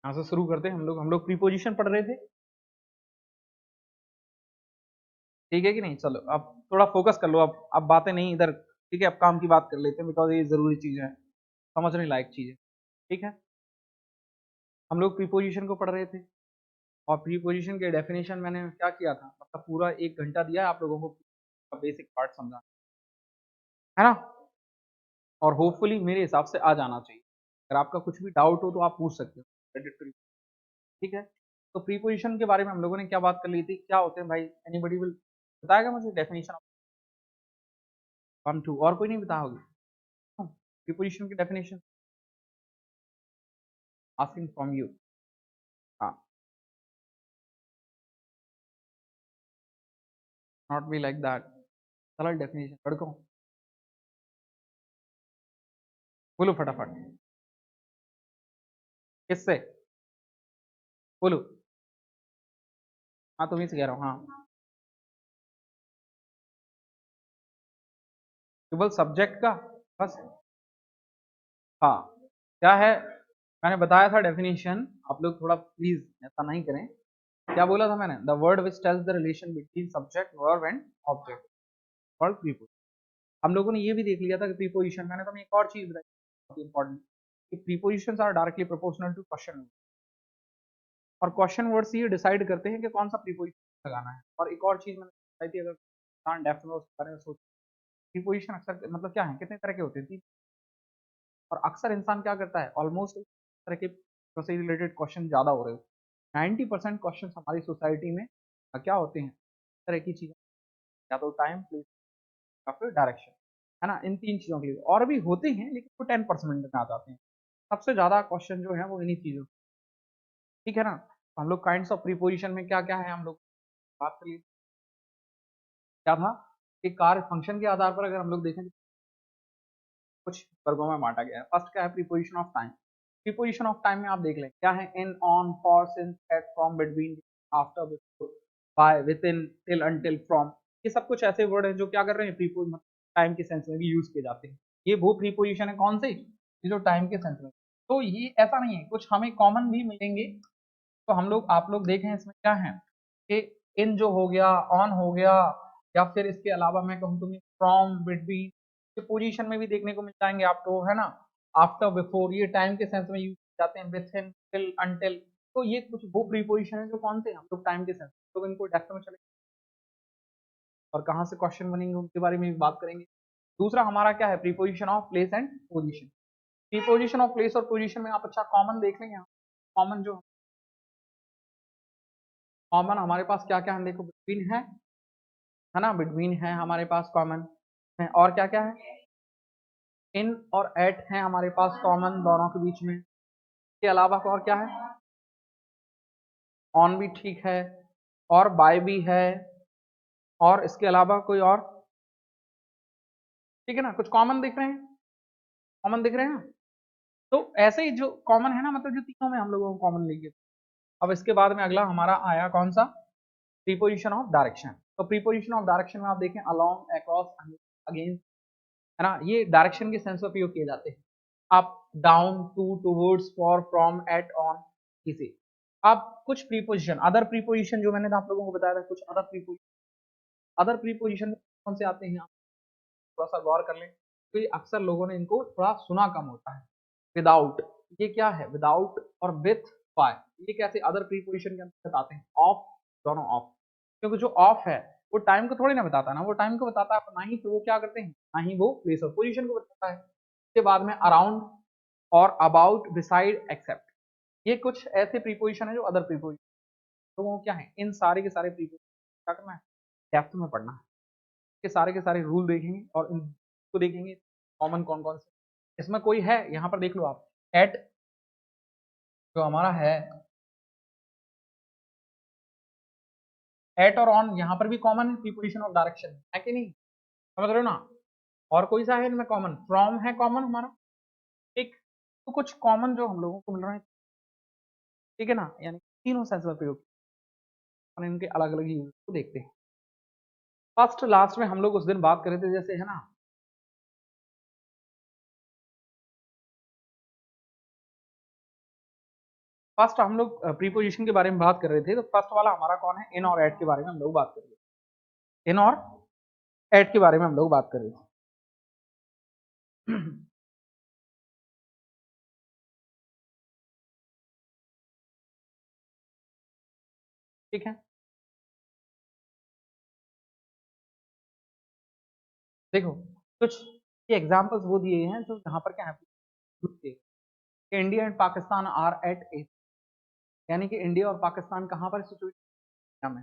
यहाँ से शुरू करते हैं। हम लोग प्रीपोजिशन पढ़ रहे थे, ठीक है कि नहीं। चलो अब थोड़ा फोकस कर लो, अब बातें नहीं इधर, ठीक है। अब काम की बात कर लेते हैं, बिकॉज ये जरूरी चीज है, समझने लायक चीज है, ठीक है। हम लोग प्रीपोजिशन को पढ़ रहे थे, और प्रीपोजिशन के डेफिनेशन मैंने क्या किया था, मतलब पूरा 1 घंटा दिया है आप लोगों को बेसिक पार्ट समझा, है ना। और होपफुली मेरे हिसाब से आ जाना चाहिए। अगर आपका कुछ भी डाउट हो तो आप पूछ सकते हो, ठीक है। तो प्रीपोजिशन के बारे में हम लोगों ने क्या बात कर ली थी, क्या होते हैं भाई, एनीबडी विल बताएगा मुझे डेफिनेशन? 1 2 और कोई नहीं बताओगे? प्रीपोजिशन की डेफिनेशन आस्किंग फ्रॉम यू। हाँ, नॉट बी लाइक दैट, सरल डेफिनेशन लड़कों, बोलो फटाफट, किससे बोलो? हाँ तुम्ही से कह रहा हूँ, हाँ। केवल सब्जेक्ट का, बस। हाँ, क्या है, मैंने बताया था डेफिनेशन, आप लोग थोड़ा प्लीज ऐसा नहीं करें। क्या बोला था मैंने? The word which tells the relation between subject verb and object called preposition. हम लोगों ने ये भी देख लिया था कि प्रीपोजिशन, मैंने तुम्हें एक और चीज बताई बहुत इंपॉर्टेंट, कि prepositions are directly proportional to question, और क्वेश्चन वर्ड्स ये डिसाइड करते हैं कि कौन सा प्रीपोजिशन लगाना है। और एक और चीज मैंने बताई थी, अगर इंसान डेप्थ में उसके बारे में सोच, प्रीपोजिशन अक्सर मतलब क्या है, कितने तरह के होते हैं, और अक्सर इंसान क्या करता है, ऑलमोस्ट तरह के से रिलेटेड क्वेश्चन ज्यादा हो रहे हो। 90% क्वेश्चन हमारी सोसाइटी में क्या होते हैं, तरह की चीजें, या तो टाइम, प्लेस, या फिर डायरेक्शन, है ना। इन 3 चीजों के लिए और भी होते हैं, लेकिन वो 10% में आ जाते हैं। सबसे ज्यादा क्वेश्चन जो है वो इन्हीं चीजों, ठीक है ना। तो हम लोग काइंड्स ऑफ प्रीपोजिशन में क्या क्या है हम लोग बात कर लिए, क्या था कि कार्य फंक्शन के आधार पर अगर हम लोग देखें तो कुछ वर्गों में बांटा गया है। फर्स्ट क्या है, preposition of time. Preposition of time में आप देख लें क्या है, in, on, for, since, at, from, between, after, before, by, within, till, until, from. ये सब कुछ ऐसे वर्ड हैं जो क्या कर रहे हैं, प्रीपोज टाइम के सेंस में भी यूज किए जाते हैं। ये वो प्रीपोजिशन है कौन से, ये जो टाइम के सेंस में। तो ये ऐसा नहीं है, कुछ हमें कॉमन भी मिलेंगे। तो हम लोग आप लोग देखें इसमें क्या है कि इन जो हो गया, ऑन हो गया, या फिर इसके अलावा मैं कहूँ तुम्हें फ्रॉम, बिटवीन, ये पोजीशन में भी देखने को मिल जाएंगे आपको, है ना। आफ्टर, बिफोर, ये टाइम के सेंस में यूज जाते हैं, विथ इन, टिल, अनटिल। तो ये कुछ वो प्रीपोजिशन है जो कौन से हम लोग टाइम के सेंस, तो इनको डेप्थ में चले और कहाँ से क्वेश्चन बनेंगे उनके बारे में भी बात करेंगे। दूसरा हमारा क्या है, preposition of place and position. Preposition of place और पोजीशन में आप अच्छा कॉमन देख लेंगे, कॉमन जो कॉमन हमारे पास क्या क्या है देखो, बिटवीन है ना, बिटवीन है हमारे पास कॉमन है, और क्या क्या है, इन और एट है हमारे पास कॉमन दोनों के बीच में। के अलावा और क्या है, ऑन भी ठीक है, और बाय भी है, और इसके अलावा कोई और, ठीक है ना। कुछ कॉमन दिख रहे हैं, कॉमन दिख रहे हैं। तो ऐसे ही जो कॉमन है ना, मतलब जो तीनों में हम लोगों को कॉमन लेंगे। अब इसके बाद में अगला हमारा आया कौन सा, प्रीपोजिशन ऑफ डायरेक्शन। तो प्रीपोजिशन ऑफ डायरेक्शन में आप देखें, अलोंग, अक्रॉस, अगेंस्ट, है ना, ये डायरेक्शन के सेंस में प्रयोग किए जाते हैं। Up, down, to, towards, for, from, at, on, इसे। अब कुछ प्रीपोजिशन, अदर प्रीपोजिशन जो मैंने आप लोगों को बताया था, कुछ अदर प्रीपोजिशन, अदर प्रीपोजिशन कौन से आते हैं, आप थोड़ा सा गौर कर लें। तो ये अक्सर लोगों ने इनको थोड़ा सुना कम होता है। विदाउट, ये क्या है, विदाउट और विथ, बाय, ये कैसे अदर प्रीपोजिशन के अंतर्गत आते हैं। ऑफ, दोनों ऑफ, क्योंकि जो ऑफ है वो टाइम को थोड़ी ना बताता ना, वो टाइम को बताता है ना ही, तो वो क्या करते हैं, ना ही वो प्लेस ऑफ पोजीशन को बताता है। उसके बाद में अराउंड और अबाउट, बिसाइड, एक्सेप्ट, ये कुछ ऐसे प्रीपोजिशन है जो अदर प्रीपोजिशन। तो वो क्या है, इन सारे के सारे प्रीपोजिशन क्या करना है, डेप्थ में पढ़ना है। के सारे रूल देखेंगे और इनको देखेंगे कॉमन कौन कौन से। इसमें कोई है, यहाँ पर देख लो आप, एट जो हमारा है, एट और ऑन यहाँ पर भी कॉमन प्रीपोजिशन ऑफ डायरेक्शन है कि नहीं, समझ रहे हो ना। और कोई सा है इनमें कॉमन, फ्रॉम है कॉमन हमारा, ठीक। तो कुछ कॉमन जो हम लोगों को मिल रहे हैं, ठीक है ना, यानी तीनों सेंस में प्रयोग और इनके अलग अलग यूज को देखते हैं। फर्स्ट लास्ट में हम लोग उस दिन बात कर रहे थे, जैसे है ना, फर्स्ट हम लोग प्रीपोजिशन के बारे में बात कर रहे थे, तो फर्स्ट वाला हमारा कौन है, इन और एट के बारे में हम लोग बात कर रहे थे, इन और एट के बारे में हम लोग बात कर रहे थे। ठीक है, देखो कुछ एग्जांपल्स वो दिए हैं जो यहाँ पर क्या है, India and Pakistan are at a, यानी कि इंडिया और पाकिस्तान कहाँ पर सिचुएशन में,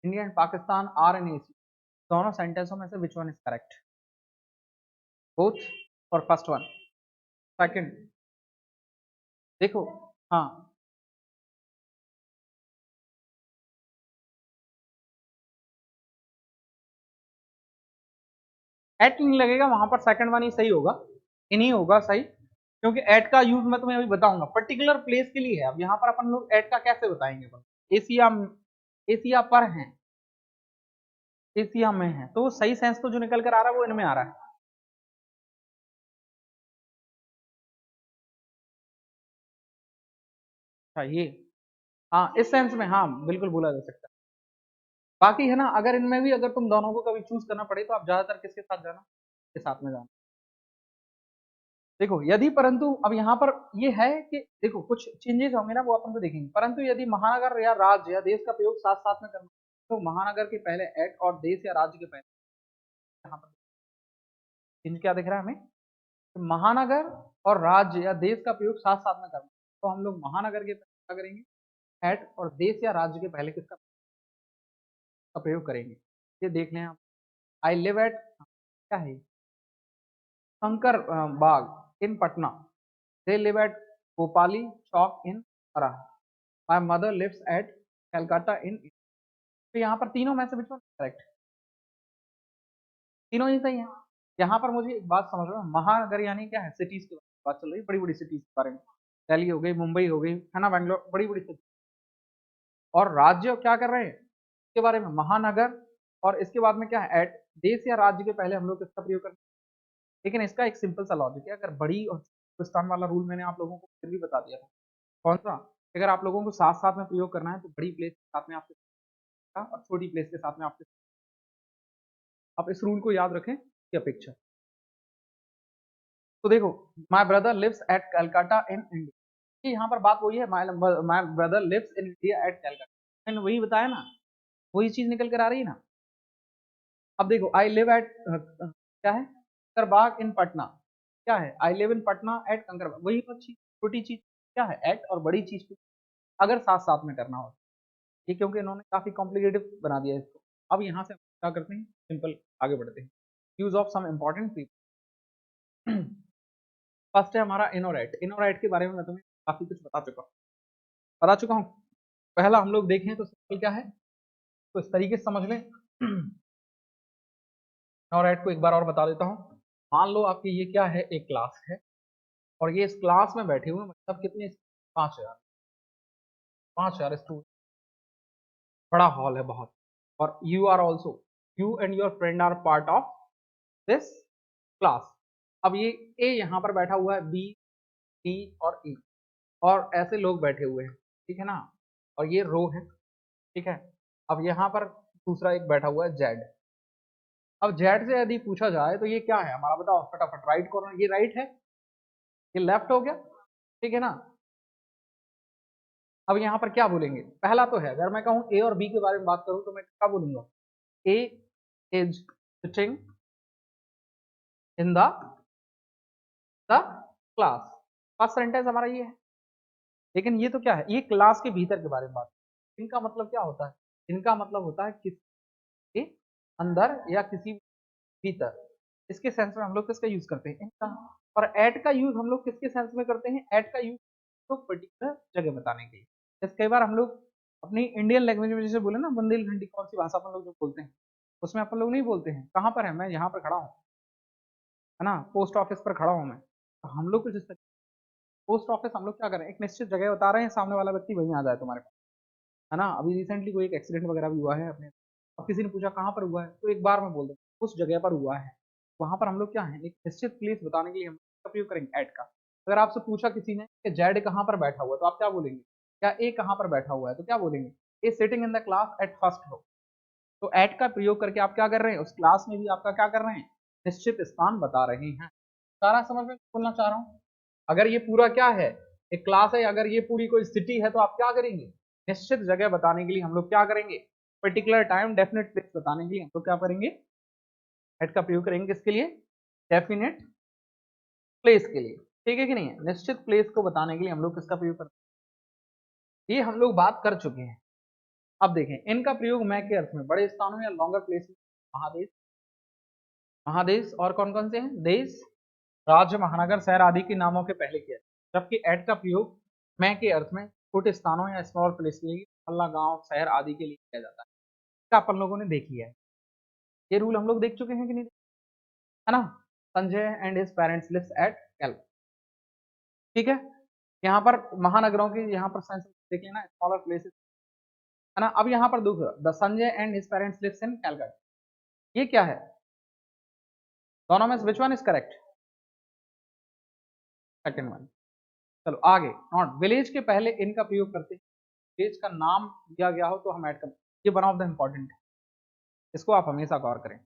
India and Pakistan are in a, दोनों सेंटेंसों में से which one is correct, both और फर्स्ट वन, सेकंड, देखो हाँ एट नहीं लगेगा वहां पर, सेकंड वन ही सही होगा, इन्हीं होगा सही, क्योंकि एट का यूज मैं तुम्हें अभी बताऊंगा पर्टिकुलर प्लेस के लिए है। अब यहाँ पर अपन लोग एट का कैसे बताएंगे, अपन एशिया, एशिया पर हैं, एशिया में है, तो सही सेंस तो जो निकल कर आ रहा है वो इनमें आ रहा है। अच्छा ये, हाँ इस सेंस में हाँ बिल्कुल बोला जा सकता है। बाकी है ना, अगर इनमें भी अगर तुम दोनों को कभी चूज करना पड़े तो आप ज्यादातर किसके साथ जाना, के साथ में जाना। देखो यदि परंतु अब यहाँ पर ये है कि देखो कुछ चेंजेस होंगे ना, वो अपन को देखेंगे, परंतु यदि महानगर या राज्य या देश का प्रयोग साथ साथ में करना, तो महानगर के पहले एट और देश या राज्य के पहले, यहाँ पर चेंज क्या दिख रहा है हमें, तो महानगर और राज्य या देश का प्रयोग साथ साथ में करना, तो हम लोग महानगर के पहले क्या करेंगे, एट, और देश या राज्य के पहले किसका का प्रयोग करेंगे, ये देख लें आप। आई लिव एट, क्या है, Shankar Bagh in Patna, they live at Bhopali Chowk in Ara, my mother lives at Calcutta in, तो यहाँ पर तीनों में से विच वन करेक्ट, तीनों ही सही है। यहाँ पर मुझे एक बात समझ लो, महानगर यानी क्या है, सिटीज की बात चल रही, बड़ी बड़ी सिटीज के बारे में, दिल्ली हो गई, मुंबई हो गई, है ना, बैंगलोर, बड़ी बड़ी सिटी, और राज्य क्या कर रहे हैं इसके बारे में, महानगर, और इसके बाद में क्या है एट, देश या राज्य के पहले हम लोग किसका प्रयोग करते हैं, लेकिन इसका एक सिंपल सा लॉजिक है, अगर बड़ी और पाकिस्तान वाला रूल मैंने आप लोगों को फिर भी बता दिया था, कौन सा, अगर आप लोगों को साथ साथ में प्रयोग करना है तो बड़ी प्लेस के साथ में आपके, और छोटी प्लेस के साथ में आपके, आप इस रूल को याद रखें की अपेक्षा। तो देखो, my brother lives at Calcutta in India, यहाँ पर बात वही है, my brother lives in India at Calcutta, मैंने वही बताया ना, वही चीज निकल कर आ रही है ना। अब देखो आई लिव एट, क्या है, कंकरबाग इन पटना, क्या है, I live in Patna at Kankarbagh, वही तो चीज, छोटी चीज क्या है एट, और बड़ी चीज अगर साथ साथ में करना हो, ये क्योंकि इन्होंने काफी कॉम्प्लिकेटेड बना दिया इसको। अब यहाँ से हम क्या करते हैं, सिंपल आगे बढ़ते हैं, use of some important people. First है हमारा इन और एट, इन और एट के बारे में मैं तुम्हें काफी कुछ बता चुका हूँ। पहला हम लोग देखें तो सिंपल क्या है, तो इस तरीके से समझ लें। और एट को एक बार और बता देता हूँ, मान लो आपकी ये क्या है, एक क्लास है, और ये इस क्लास में बैठे हुए मतलब कितने, 5,000, 5,000 स्टूडेंट, बड़ा हॉल है बहुत, और you are also, you and your friend are part of this class. अब ये ए यहाँ पर बैठा हुआ है, बी, सी और ई, और ऐसे लोग बैठे हुए हैं, ठीक है ना, और ये रो है, ठीक है। अब यहाँ पर दूसरा एक बैठा हुआ है जेड, अब जेड से यदि पूछा जाए तो ये क्या है हमारा, बताओ फटाफट, राइट कॉर्नर, ये राइट है, ये लेफ्ट हो गया, ठीक है ना। अब यहाँ पर क्या बोलेंगे, पहला तो है, अगर मैं कहूँ ए और बी के बारे में बात करूँ तो मैं क्या बोलूंगा, A is sitting in the class, first sentence हमारा ये है, लेकिन ये तो क्या है, ये क्लास के भीतर के बारे में बात, इनका मतलब क्या होता है, इनका मतलब होता है किसी के अंदर या किसी भीतर, इसके सेंस में हम लोग किसका यूज करते हैं, इनका। और एट का यूज हम लोग किसके सेंस में करते हैं, एट का यूज तो पर्टिकुलर जगह बताने के लिए, जैसे कई बार हम लोग अपनी इंडियन लैंग्वेज में जैसे बोले ना, बुंदेलखंडी कौन सी भाषा अपन लोग जो बोलते हैं, उसमें अपन लोग नहीं बोलते हैं, कहाँ पर है, मैं यहाँ पर खड़ा हूँ, है ना, पोस्ट ऑफिस पर खड़ा हूँ मैं, तो हम लोग कुछ इस तरीके, पोस्ट ऑफिस हम लोग क्या करें, एक निश्चित जगह बता रहे हैं, सामने वाला व्यक्ति वहीं आ जाए तुम्हारे पास, है ना। अभी रिसेंटली कोई एक एक्सीडेंट वगैरह भी हुआ है अपने, अब किसी ने पूछा कहाँ पर हुआ है, तो एक बार में बोल दें उस जगह पर हुआ है, वहां पर हम लोग क्या है, एक निश्चित प्लेस बताने के लिए हम प्रयोग करेंगे एट का, अगर आपसे पूछा किसी ने कि जेड कहाँ पर बैठा हुआ है, तो आप क्या बोलेंगे? क्या ए कहाँ पर बैठा हुआ है, तो क्या बोलेंगे? A sitting in the class at first row. तो एट का प्रयोग करके आप क्या कर रहे हैं? उस क्लास में भी आपका क्या कर रहे हैं? निश्चित स्थान बता रहे हैं। सारा समझ में बोलना चाह रहा हूँ। अगर ये पूरा क्या है, एक क्लास है, अगर ये पूरी कोई सिटी है, तो आप क्या करेंगे? निश्चित जगह बताने के लिए हम लोग क्या करेंगे? पर्टिकुलर टाइम डेफिनेट प्लेस बताने के लिए हम लोग क्या करेंगे? एट का प्रयोग करेंगे किसके लिए? डेफिनेट प्लेस के लिए। ठीक है कि नहीं है? निश्चित प्लेस को बताने के लिए हम लोग किसका प्रयोग करते हैं? ये हम लोग बात कर चुके हैं। अब देखें इनका प्रयोग मैं के अर्थ में बड़े स्थानों या लॉन्गर प्लेस में, महादेश, महादेश और कौन कौन से हैं? देश, राज्य, महानगर, शहर आदि के नामों के पहले किया, जबकि एट का प्रयोग मैं के अर्थ में छोटे स्थानों या स्मॉल प्लेस के लिए, मोहल्ला, गांव, शहर आदि के लिए किया जाता है। इसका अपन लोगों ने देख लिया है। ये रूल हम लोग देख चुके हैं कि नहीं, है ना? Sanjay and his parents lives at Calcutta. ठीक है, यहाँ पर महानगरों की यहाँ पर सेंस देख लेना, स्मॉलर प्लेसेस, है ना? अब यहाँ पर दूसरा, the Sanjay and his parents lives in Calcutta, ये क्या है? दोनों में which one is correct? Second one. चलो आगे, नॉट विलेज के पहले इनका प्रयोग करते हैं। विलेज का नाम दिया गया हो तो हम ऐड कर, ये वन ऑफ द इंपॉर्टेंट है, इसको आप हमेशा गौर करें।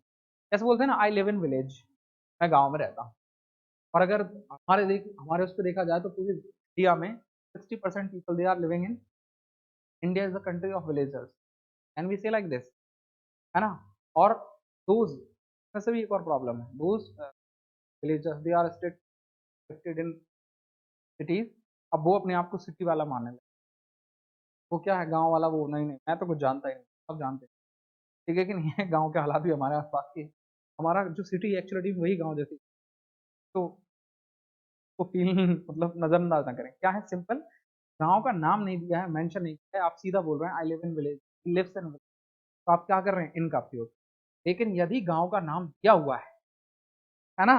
ऐसे बोलते हैं ना, आई लिव इन विलेज, मैं गांव में रहता हूँ। और अगर हमारे उस पर देखा जाए तो पूरी इंडिया में 60% people they are living in, India is the country of villagers, can we say like this, है ना? और दोज में से भी एक और प्रॉब्लम है, those villagers they are stated in cities, अब वो अपने आप को सिटी वाला मानने लगे। वो क्या है, गांव वाला, वो नहीं नहीं मैं तो कुछ जानता ही नहीं, सब जानते हैं। ठीक है कि नहीं है? गांव के हालात भी हमारे आसपास के, हमारा जो सिटी एक्चुअली वही गांव जैसी, तो वो फील मतलब नजरअंदाज ना करें। क्या है, सिंपल, गांव का नाम नहीं दिया है, मेंशन नहीं किया है, आप सीधा बोल रहे हैं I live in village, lives in village, तो आप क्या कर रहे हैं? इनका प्रयोग। लेकिन यदि गांव का नाम दिया हुआ है ना,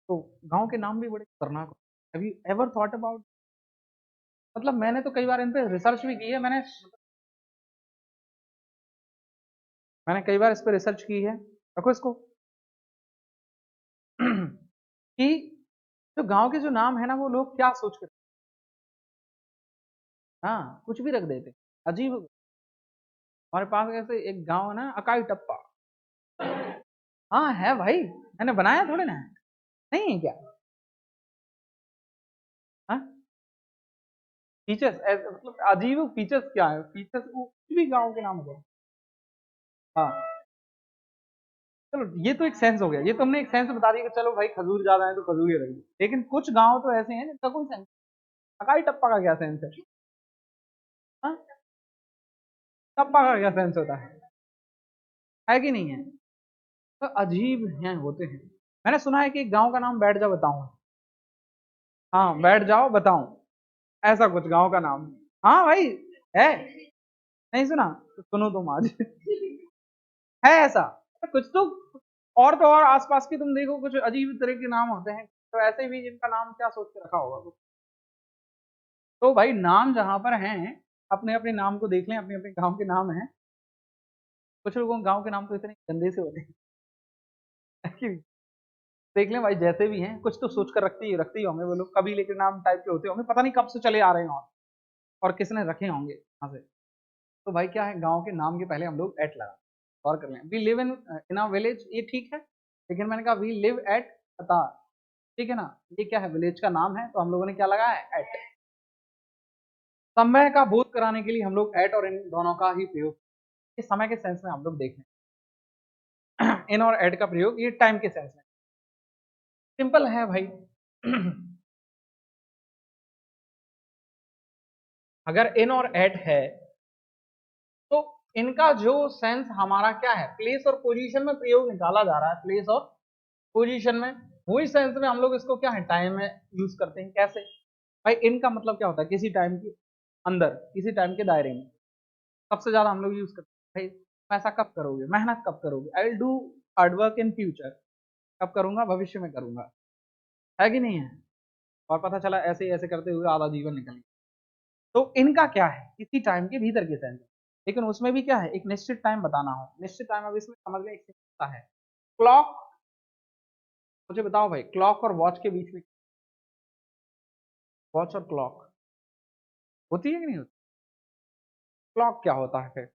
तो गांव के नाम भी बड़े खतरनाक होते हैं। Have you ever thought about, मतलब मैंने तो कई बार इन पे रिसर्च भी की है, मैंने कई बार इस पे रिसर्च की है, रखो इसको कि जो गांव के जो नाम है ना, वो लोग क्या सोच कर, हाँ कुछ भी रख देते, अजीब। हमारे पास ऐसे एक गांव है ना, अकाई टप्पा, हाँ है भाई, मैंने बनाया थोड़े ना है। नहीं है क्या? हाँ, फीचर्स मतलब अजीब फीचर्स क्या है, फीचर्स कुछ भी गांव के नाम हो। हाँ, चलो ये तो एक सेंस हो गया, ये तुमने एक सेंस बता दिया कि चलो भाई खजूर ज्यादा है तो खजूर ही रखिए, लेकिन कुछ गांव तो ऐसे हैं जिनका कोई सेंस, अकाई टप्पा का क्या सेंस है? हाँ, टप्पा का क्या सेंस होता है कि नहीं है? तो अजीब हैं, होते हैं। मैंने सुना है कि एक गांव का नाम बैठ जाओ बताऊं, हाँ बैठ जाओ बताऊं, ऐसा कुछ गांव का नाम, हाँ भाई है, नहीं सुना तो सुनो तुम आज है ऐसा, तो कुछ तो और आसपास की तुम देखो कुछ अजीब तरह के नाम होते हैं, तो ऐसे भी जिनका नाम क्या सोच के रखा होगा। तो भाई नाम जहां पर हैं, अपने अपने नाम को देख लें, अपने अपने गांव के नाम हैं। कुछ लोगों के गांव के नाम तो इतने गंदे से होते हैं कि देख लें भाई, जैसे भी हैं कुछ तो सोच कर रखते ही होंगे वो लोग, कभी लेके नाम टाइप के होते होंगे, पता नहीं कब से चले आ रहे हैं और किसने रखे होंगे वहां से। तो भाई क्या है, गांव के नाम के पहले हम लोग एट लगा, और कर लें, we live in a village, ये ठीक है, लेकिन मैंने कहा वी लिव एट कतार, ठीक है ना? ये क्या है, विलेज का नाम है, तो हम लोगों ने क्या लगाया है? एट। समय का बोध कराने के लिए हम लोग एट और इन दोनों का ही प्रयोग, इस समय के सेंस में हम लोग देख लें इन और एट का प्रयोग ये टाइम के सेंस में, सिंपल है भाई अगर इन और एट है तो इनका जो सेंस हमारा क्या है, प्लेस और पोजीशन में प्रयोग निकाला जा रहा है, प्लेस और पोजीशन में, वही सेंस में हम लोग इसको क्या है, टाइम में यूज करते हैं। कैसे भाई, इनका मतलब क्या होता है, किसी टाइम के अंदर, किसी टाइम के दायरे में, सबसे ज्यादा हम लोग यूज करते हैं। भाई ऐसा कब करोगे, मेहनत कब करोगे, I will do hard work in future, कब करूंगा, भविष्य में करूंगा, है कि नहीं है? और पता चला ऐसे ऐसे करते हुए आधा जीवन निकल गया। तो इनका क्या है, किसी टाइम के भीतर के सेंस, लेकिन उसमें भी क्या है, एक निश्चित टाइम बताना हो, निश्चित टाइम, अब इसमें समझ में एक सिंपल है, क्लॉक। मुझे बताओ भाई, क्लॉक और वॉच के बीच में वॉच और क्लॉक होती है कि नहीं होती? क्लॉक क्या होता है फिर?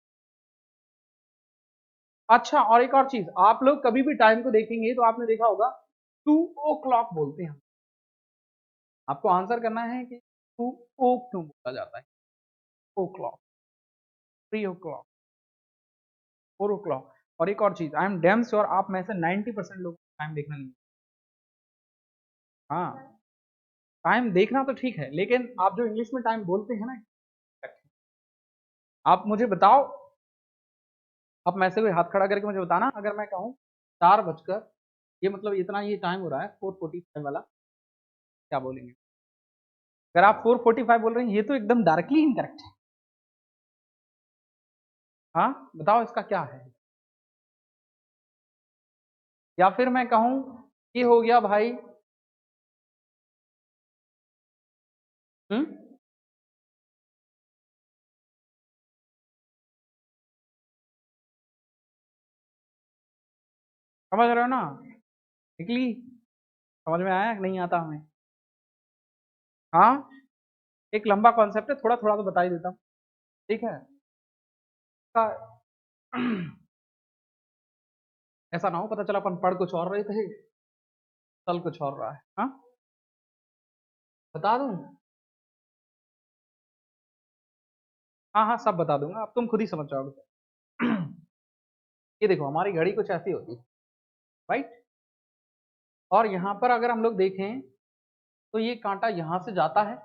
अच्छा, और एक और चीज, आप लोग कभी भी टाइम को देखेंगे तो आपने देखा होगा 2 o'clock बोलते हैं। आपको आंसर करना है कि 2 क्यों बोला जाता है, ओ क्लॉक, 3 o'clock, 4 o'clock। और एक और चीज, आई एम डैम श्योर आप में से 90% लोग टाइम देखना नहीं। हाँ, टाइम देखना तो ठीक है, लेकिन आप जो इंग्लिश में टाइम बोलते हैं ना, आप मुझे बताओ, आप में से कोई हाथ खड़ा करके मुझे बताना, अगर मैं कहूँ 4 बजकर, ये मतलब इतना ये टाइम हो रहा है 4:45 वाला, क्या बोलेंगे? अगर आप 4:45 बोल रहे हैं, ये तो एकदम डायरेक्टली इनकरेक्ट है। हाँ, बताओ इसका क्या है? या फिर मैं कहूं ये हो गया भाई, हम्म, समझ रहे हो ना? निकली? समझ में आया कि नहीं आता हमें? हाँ, एक लंबा कॉन्सेप्ट है, थोड़ा थोड़ा तो बता ही देता हूँ, ठीक है? का- ऐसा ना हो पता चला अपन पढ़ कुछ और रहे थे, चल कुछ और रहा है। हाँ, बता दूं? हाँ हाँ, सब बता दूंगा, अब तुम खुद ही समझ जाओगे। ये देखो, हमारी घड़ी कुछ ऐसी होती है, राइट? और यहाँ पर अगर हम लोग देखें तो ये कांटा यहाँ से जाता है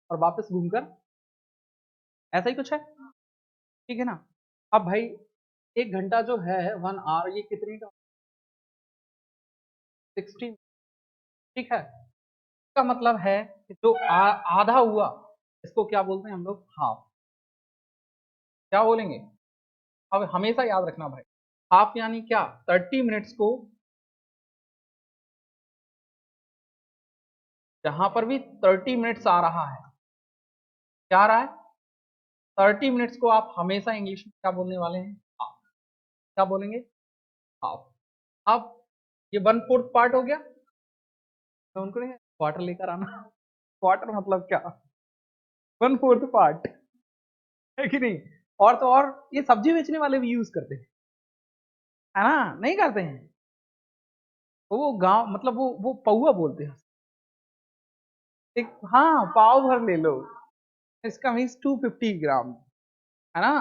और वापस घूमकर ऐसा ही कुछ है, ठीक है ना? अब भाई 1 घंटा जो है 1 hour, ये कितनी का? 60, ठीक है? इसका मतलब है कि जो आधा हुआ, इसको क्या बोलते हैं हम लोग? हाफ। क्या बोलेंगे? अब हमेशा याद रखना भाई, हाफ यानी क्या? 30 मिनट्स को, जहां पर भी 30 मिनट्स आ रहा है, क्या आ रहा है? 30 मिनट्स को आप हमेशा इंग्लिश में क्या बोलने वाले हैं? हाफ। क्या बोलेंगे? हाफ। अब ये 1/4 पार्ट हो गया, तो उनको नहीं क्वार्टर लेकर आना। क्वार्टर मतलब क्या? 1/4 पार्ट, है कि नहीं? और तो और ये सब्जी बेचने वाले भी यूज करते हैं, है ना? नहीं करते हैं? तो वो गांव मतलब वो पौआ बोलते हैं। एक, हाँ, पाव भर ले लो, इसका मीन्स 250 ग्राम, है ना?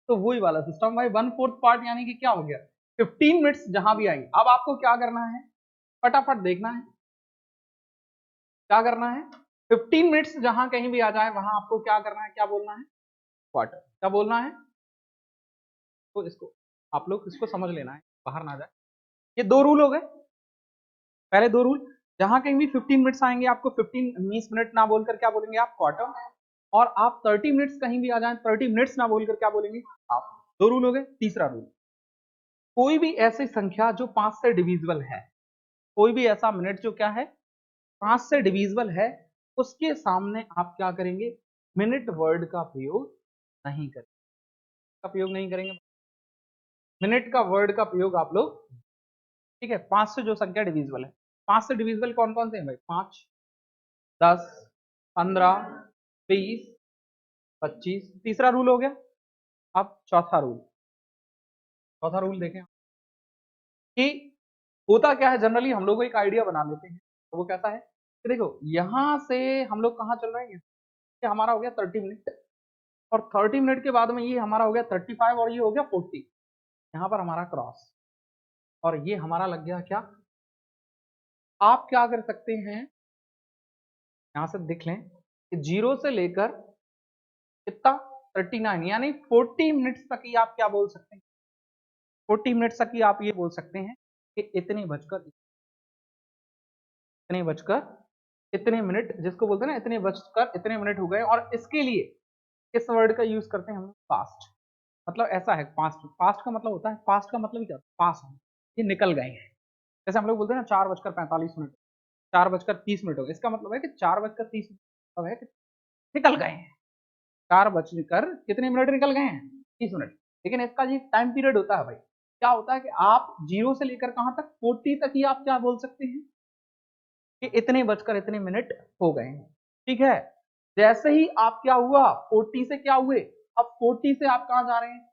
तो वही वाला सिस्टम भाई, 1/4 पार्ट यानी कि क्या हो गया? 15 मिनट्स जहां भी आएंगे। अब आपको क्या करना है, फटाफट देखना है, क्या करना है? 15 मिनट्स जहां कहीं भी आ जाए वहां आपको क्या करना है, क्या बोलना है? क्वार्टर। क्या बोलना है? तो इसको आप लोग इसको समझ लेना है, बाहर ना जाए। ये 2 रूल हो गए। पहले 2 रूल, जहां कहीं भी 15 मिनट्स आएंगे आपको 15 20 मिनट ना बोलकर क्या बोलेंगे आप? क्वार्टर। और आप 30 मिनट्स कहीं भी आ जाए 30 मिनट्स ना बोलकर क्या बोलेंगे आप? 2 रूल हो गए। तीसरा रूल, कोई भी ऐसी संख्या जो 5 से डिविजिबल है, कोई भी ऐसा मिनट जो क्या है 5 से डिविजिबल है, उसके सामने आप क्या करेंगे? मिनट वर्ड का प्रयोग नहीं करेंगे। का प्रयोग नहीं करेंगे, मिनट का वर्ड का प्रयोग आप लोग, ठीक है? 5 से जो संख्या डिविजिबल है, 5 से डिविजिबल कौन कौन से हैं भाई? 5, 10, 15, 20, 25। तीसरा रूल हो गया। अब चौथा रूल देखें कि होता क्या है, जनरली हम लोग को एक आइडिया बना लेते हैं, तो वो कैसा है कि देखो यहां से हम लोग कहाँ चल रहे हैं, ये हमारा हो गया 30 मिनट, और 30 मिनट के बाद में ये हमारा हो गया 35, और ये हो गया 40, यहाँ पर हमारा क्रॉस, और ये हमारा लग गया क्या? आप क्या कर सकते हैं, यहां से देख लें कि 0 से लेकर कितना, 39, यानी 40 मिनट्स तक ही आप क्या बोल सकते हैं? 40 मिनट्स तक ही आप ये बोल सकते हैं कि इतने मिनट, जिसको बोलते हैं ना इतने बजकर इतने मिनट हो गए, और इसके लिए किस वर्ड का यूज करते हैं हम? पास्ट। मतलब ऐसा है, पास्ट, पास्ट का मतलब होता है, पास्ट का मतलब क्या? पास है, ये निकल गए हैं। जैसे हम लोग बोलते हैं ना 4:45, 4:30 हो गए, इसका मतलब है कि 4:30 है कि निकल गए हैं, 4 बजकर कितने मिनट निकल गए हैं? 30 मिनट। लेकिन इसका ये टाइम पीरियड होता है भाई, क्या होता है कि आप 0 से लेकर कहां तक? 40 तक ही आप क्या बोल सकते हैं कि इतने बजकर इतने मिनट हो गए हैं। ठीक है। जैसे ही आप क्या हुआ 40 से क्या हुए, अब 40 से आप कहां जा रहे हैं,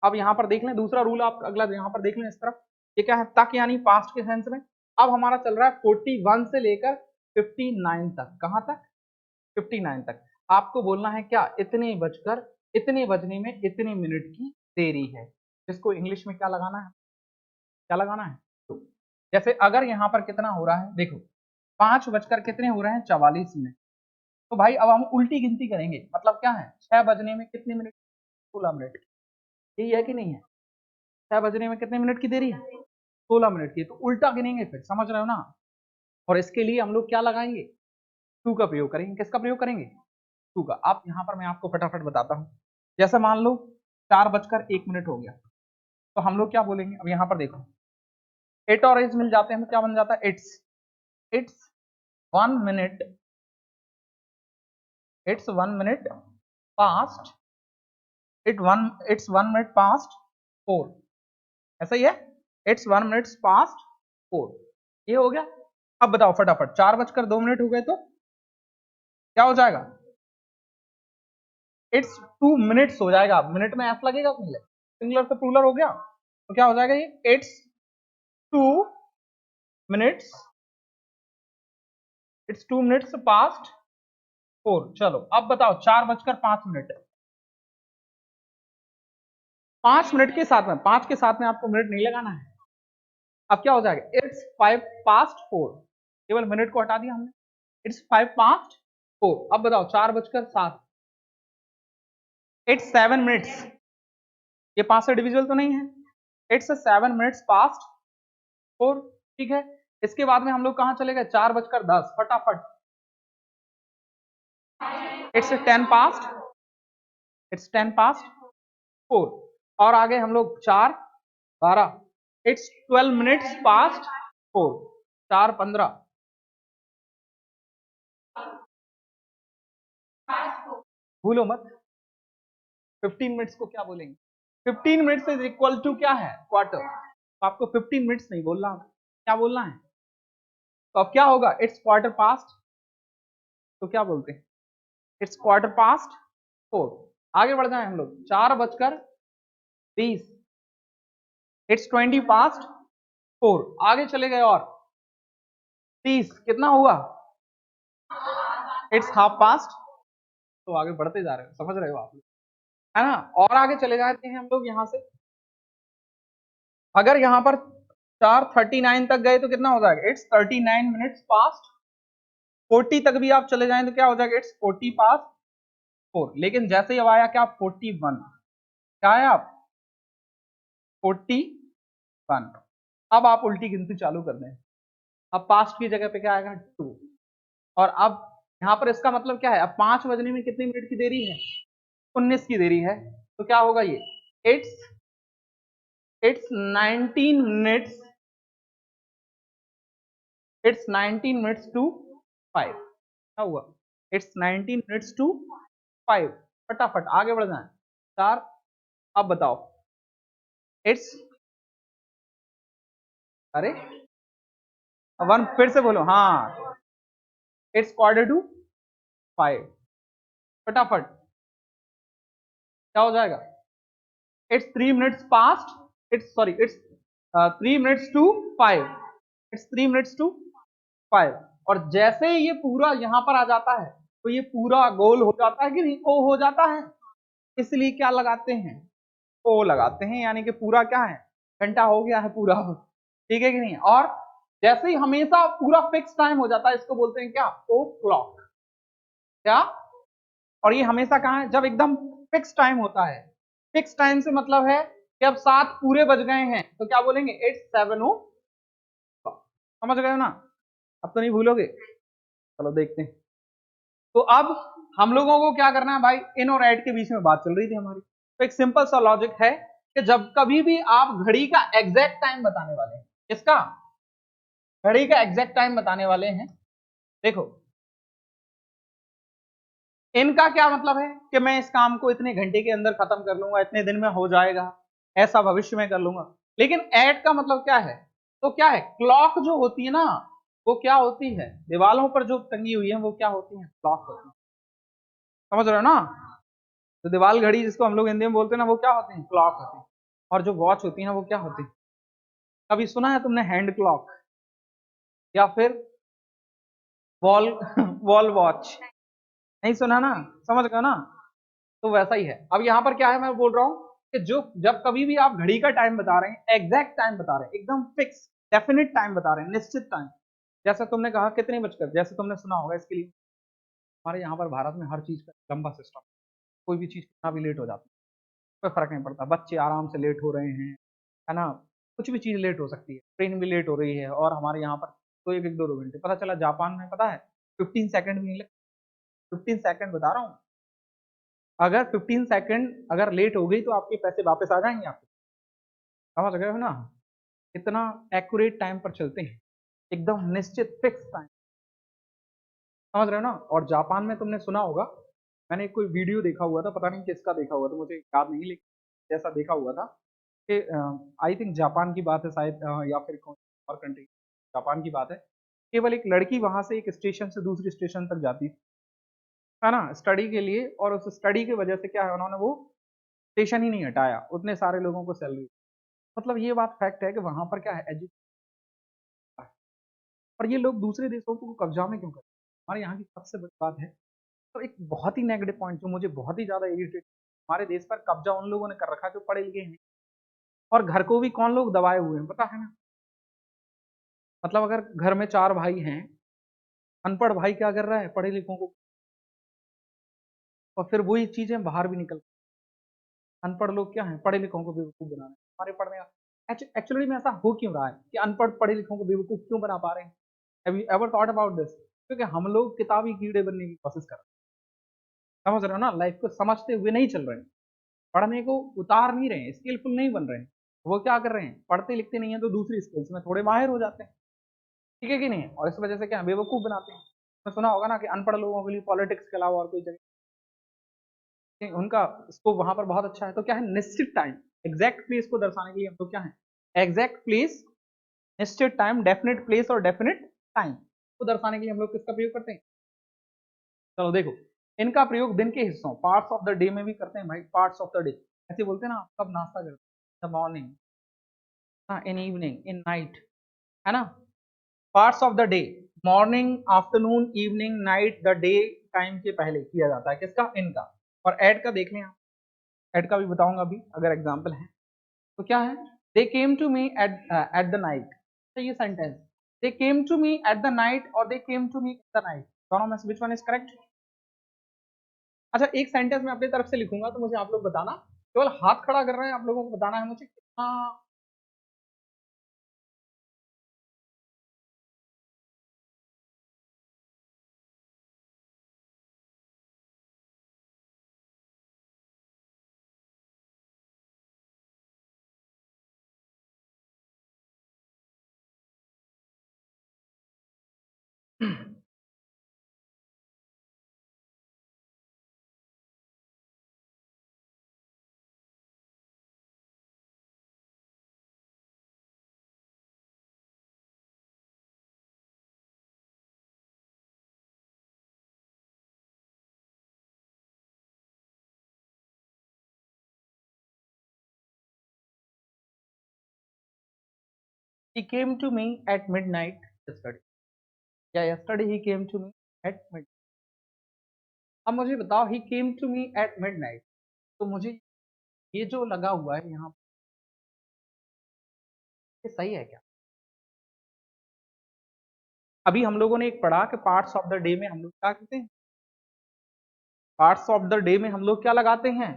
अब यहां पर देख लें दूसरा रूल, आप अगला यहां पर देख लें इस तरफ, ये क्या है, तक यानी पास्ट के सेंस में। अब हमारा चल रहा है 41 से लेकर 59 तक, कहां तक, 59 तक। आपको बोलना है क्या, इतने बजने में इतने मिनट की देरी है, जिसको इंग्लिश में क्या लगाना है, क्या लगाना है, तो जैसे अगर यहां पर कितना हो रहा है, देखो 5 बजकर कितने हो रहे हैं, 44 मिनट। तो भाई अब हम उल्टी गिनती करेंगे, मतलब क्या है, 6 बजने में कितने मिनट, 16 मिनट, यही है कि नहीं है, 6 बजने में कितने मिनट की देरी है, 16 मिनट की। तो उल्टा गिनेंगे फिर, समझ रहे हो ना। और इसके लिए हम लोग क्या लगाएंगे, टू का प्रयोग करेंगे। किसका प्रयोग करेंगे, टू का। आप यहां पर मैं आपको फटाफट बताता हूं, जैसे मान लो 4:01 हो गया, तो हम लोग क्या बोलेंगे, अब यहां पर देखो 8 और एज मिल जाते हैं तो क्या बन जाता है, it's 1 minute, it's 1 minute past, it's 1 minute past 4, ऐसा ही है, इट्स 1 मिनट पास्ट 4, ये हो गया। अब बताओ फटाफट, 4:02 हो गए तो क्या हो जाएगा, इट्स 2 मिनट्स हो जाएगा। मिनट में एफ लगेगा कि नहीं, सिंगुलर से प्लूरल हो गया, तो क्या हो जाएगा ये, it's 2 minutes, it's 2 minutes past 4। चलो अब बताओ 4:05, 5 मिनट के साथ में, 5 के साथ में आपको मिनट नहीं लगाना है। अब क्या हो जाएगा, इट्स 5:04, केवल मिनट को हटा दिया हमने, इट्स 5:04। अब बताओ 4:07, इट्स 7 मिनट्स, ये 5 से डिविजिबल तो नहीं है, इट्स 7 मिनट्स पास्ट 4, ठीक है। इसके बाद में हम लोग कहां चले गए, 4:10, फटाफट, इट्स 10 पास्ट, इट्स 10 पास्ट 4। और आगे हम लोग 4:12, इट्स 12 मिनट्स पास्ट 4, 4:15, भूलो मत, 15 मिनट्स को क्या बोलेंगे, 15 मिनट्स इज इक्वल टू क्या है, क्वार्टर। तो आपको 15 मिनट्स नहीं बोलना, क्या बोलना है, तो अब क्या होगा, इट्स क्वार्टर पास्ट, तो क्या बोलते हैं, इट्स क्वार्टर पास्ट 4। आगे बढ़ जाए हम लोग, 4:20, इट्स 20 पास्ट 4। आगे चले गए और 30, कितना हुआ, इट्स हाफ पास्ट, तो आगे बढ़ते जा रहे हो, समझ रहे हो आप, है ना। और आगे चले जाते हैं हम लोग यहां से, अगर यहां पर 4:39 तक गए तो कितना हो जाएगा, इट्स 39 मिनट्स पास्ट 40 तक भी आप चले जाएं तो क्या हो जाएगा, इट्स 40 पास्ट 4। लेकिन जैसे ही अब आया क्या, 41, क्या है आप 41, अब आप उल्टी गिनती चालू कर दें, अब पास्ट की जगह पे क्या आएगा, 2। और अब यहाँ पर इसका मतलब क्या है, अब 5 बजने में कितनी मिनट की देरी है, 19 की देरी है, तो क्या होगा ये, it's 19 minutes, it's 19 minutes to 5, क्या हुआ, इट्स 19 मिनट्स टू 5। फटाफट आगे बढ़ जाए, 4। अब बताओ इट्स, अरे 1 फिर से बोलो, हाँ, इट्स क्वार्टर टू 5, फटाफट क्या हो जाएगा, it's 3 minutes past, it's sorry, it's 3 minutes to 5, it's 3 minutes to 5। और जैसे ये पूरा यहां पर आ जाता है तो ये पूरा गोल हो जाता है कि नहीं, ओ हो जाता है, इसलिए क्या लगाते हैं, ओ लगाते हैं, यानी कि पूरा क्या है, घंटा हो गया है पूरा, ठीक है कि नहीं। और जैसे ही हमेशा पूरा फिक्स टाइम हो जाता है, इसको बोलते हैं क्या, ओ क्लॉक, क्या, और ये हमेशा कहाँ है, जब एकदम फिक्स टाइम होता है। फिक्स टाइम से मतलब है कि अब 7 पूरे बज गए हैं तो क्या बोलेंगे, इट्स 7 o'clock, समझ गए हो ना, अब तो नहीं भूलोगे। चलो देखते हैं, तो अब हम लोगों को क्या करना है भाई, इन और एड के बीच में बात चल रही थी हमारी, तो एक सिंपल सा लॉजिक है कि जब कभी भी आप घड़ी का एग्जैक्ट टाइम बताने वाले हैं, किसका, घड़ी का एग्जैक्ट टाइम बताने वाले हैं, देखो इनका क्या मतलब है कि मैं इस काम को इतने घंटे के अंदर खत्म कर लूंगा, इतने दिन में हो जाएगा, ऐसा भविष्य में कर लूंगा। लेकिन एट का मतलब क्या है, तो क्या है, क्लॉक जो होती है ना, वो क्या होती है, दीवालों पर जो टंगी हुई है वो क्या होती है, क्लॉक होती है। समझ रहे हो ना? तो दीवाल घड़ी जिसको हम लोग हिंदी में बोलते हैं ना, वो क्या होती है, क्लॉक होती है। और जो वॉच होती है वो क्या होती है? कभी सुना है तुमने हैंड क्लॉक या फिर वॉल वॉल वॉच? नहीं सुना ना, समझ गए ना? तो वैसा ही है। अब यहाँ पर क्या है, मैं बोल रहा हूँ कि जो जब कभी भी आप घड़ी का टाइम बता रहे हैं, एग्जैक्ट टाइम बता रहे हैं, एकदम फिक्स डेफिनेट टाइम बता रहे हैं, निश्चित टाइम, जैसे तुमने कहा कितने बजकर, जैसे तुमने सुना होगा, इसके लिए हमारे यहाँ पर भारत में हर चीज का लंबा सिस्टम, कोई भी चीज कितना भी लेट हो जाती है, कोई फर्क नहीं पड़ता, बच्चे आराम से लेट हो रहे हैं, है ना, कुछ भी चीज लेट हो सकती है, ट्रेन भी लेट हो रही है, और हमारे यहाँ पर तो एक एक दो दो घंटे, पता चला जापान में पता है 15 सेकंड भी नहीं लगते। 15 सेकंड बता रहा हूँ, अगर 15 सेकंड अगर लेट हो गई तो आपके पैसे वापस आ जाएंगे आपके। समझ गए हो ना? इतना एक्यूरेट टाइम पर चलते हैं, एकदम निश्चित फिक्स टाइम। समझ रहे हो ना? और जापान में तुमने सुना होगा, मैंने कोई वीडियो देखा हुआ था, पता नहीं किसका देखा हुआ था, मुझे याद नहीं, लेकिन जैसा देखा हुआ था कि आई थिंक जापान की बात है शायद, या फिर कौन और कंट्री, जापान की बात है। केवल एक लड़की वहां से एक स्टेशन से दूसरी स्टेशन तक जाती है ना, स्टडी के लिए, और उस स्टडी की वजह से क्या है, उन्होंने वो स्टेशन ही नहीं हटाया, उतने सारे लोगों को सैलरी। मतलब ये बात फैक्ट है कि वहां पर क्या है, एजुकेशन। और ये लोग दूसरे देशों को कब्जा में क्यों करते हैं? हमारे यहाँ की सबसे बड़ी बात है, तो एक बहुत ही नेगेटिव पॉइंट जो मुझे बहुत ही ज्यादा इरिटेट, हमारे देश पर कब्जा उन लोगों ने कर रखा जो पढ़े लिखे हैं, और घर को भी कौन लोग दबाए हुए हैं, पता है ना? मतलब अगर घर में 4 भाई हैं, अनपढ़ भाई क्या कर रहा है, पढ़े लिखों को, और फिर वही चीजें बाहर भी निकल, अनपढ़ लोग क्या है, पढ़े लिखों को बेवकूफ बना रहे हैं, हमारे पढ़ने का एक्चुअली में ऐसा हो क्यों रहा है कि अनपढ़ पढ़े लिखों को बेवकूफ क्यों बना पा रहे हैं? Have you ever thought about this? क्योंकि हम लोग किताबी कीड़े बनने की कोशिश कर रहे हैं। समझ रहे हो ना? लाइफ को समझते हुए नहीं चल रहे हैं, पढ़ने को उतार नहीं रहे हैं, स्किलफुल नहीं बन रहे हैं। वो क्या कर रहे हैं, पढ़ते लिखते नहीं है तो दूसरी स्किल्स में थोड़े माहिर हो जाते हैं, ठीक है कि नहीं? और इस वजह से क्या बेवकूफ बनाते हैं। तो सुना होगा ना कि अनपढ़ लोगों के लिए पॉलिटिक्स के अलावा और कोई जगह उनका स्कोप वहां पर बहुत अच्छा है। तो क्या है, निश्चित टाइम, एग्जैक्ट प्लेस को दर्शाने के लिए हम तो क्या है, एग्जैक्ट प्लेस, निश्चित टाइम, डेफिनेट प्लेस और डेफिनेट टाइम को दर्शाने के लिए हम लोग किसका प्रयोग करते हैं? चलो देखो, इनका प्रयोग दिन के हिस्सों, पार्ट्स ऑफ द डे में भी करते हैं भाई, पार्ट्स ऑफ द डे, ऐसे बोलते हैं ना, कब नाश्ता करते हैं, मॉर्निंग, हाँ, इन इवनिंग, इन नाइट, है ना? Parts of the day, morning, afternoon, evening, night, the day time के पहले किया जाता है, किसका, इनका। और एड का देख लें आप, एड का भी बताऊंगा अभी अगर एग्जाम्पल है। तो क्या है, they came to me at the night, तो ये sentence, they came to me at the night और they came to me at the night, दोनों में से विच वन इज करेक्ट? अच्छा, एक सेंटेंस मैं अपनी तरफ से लिखूंगा तो मुझे आप लोग बताना, केवल हाथ खड़ा कर रहे हैं, आप लोगों को बताना है मुझे कितना। He came to me at midnight yesterday, या yesterday he came to me at midnight। अब मुझे बताओ, he came to me at midnight, तो मुझे ये जो लगा हुआ है यहाँ, ये सही है क्या? अभी हम लोगों ने एक पढ़ा कि पार्ट्स ऑफ द डे में हम लोग क्या करते हैं, पार्ट्स ऑफ द डे में हम लोग क्या लगाते हैं,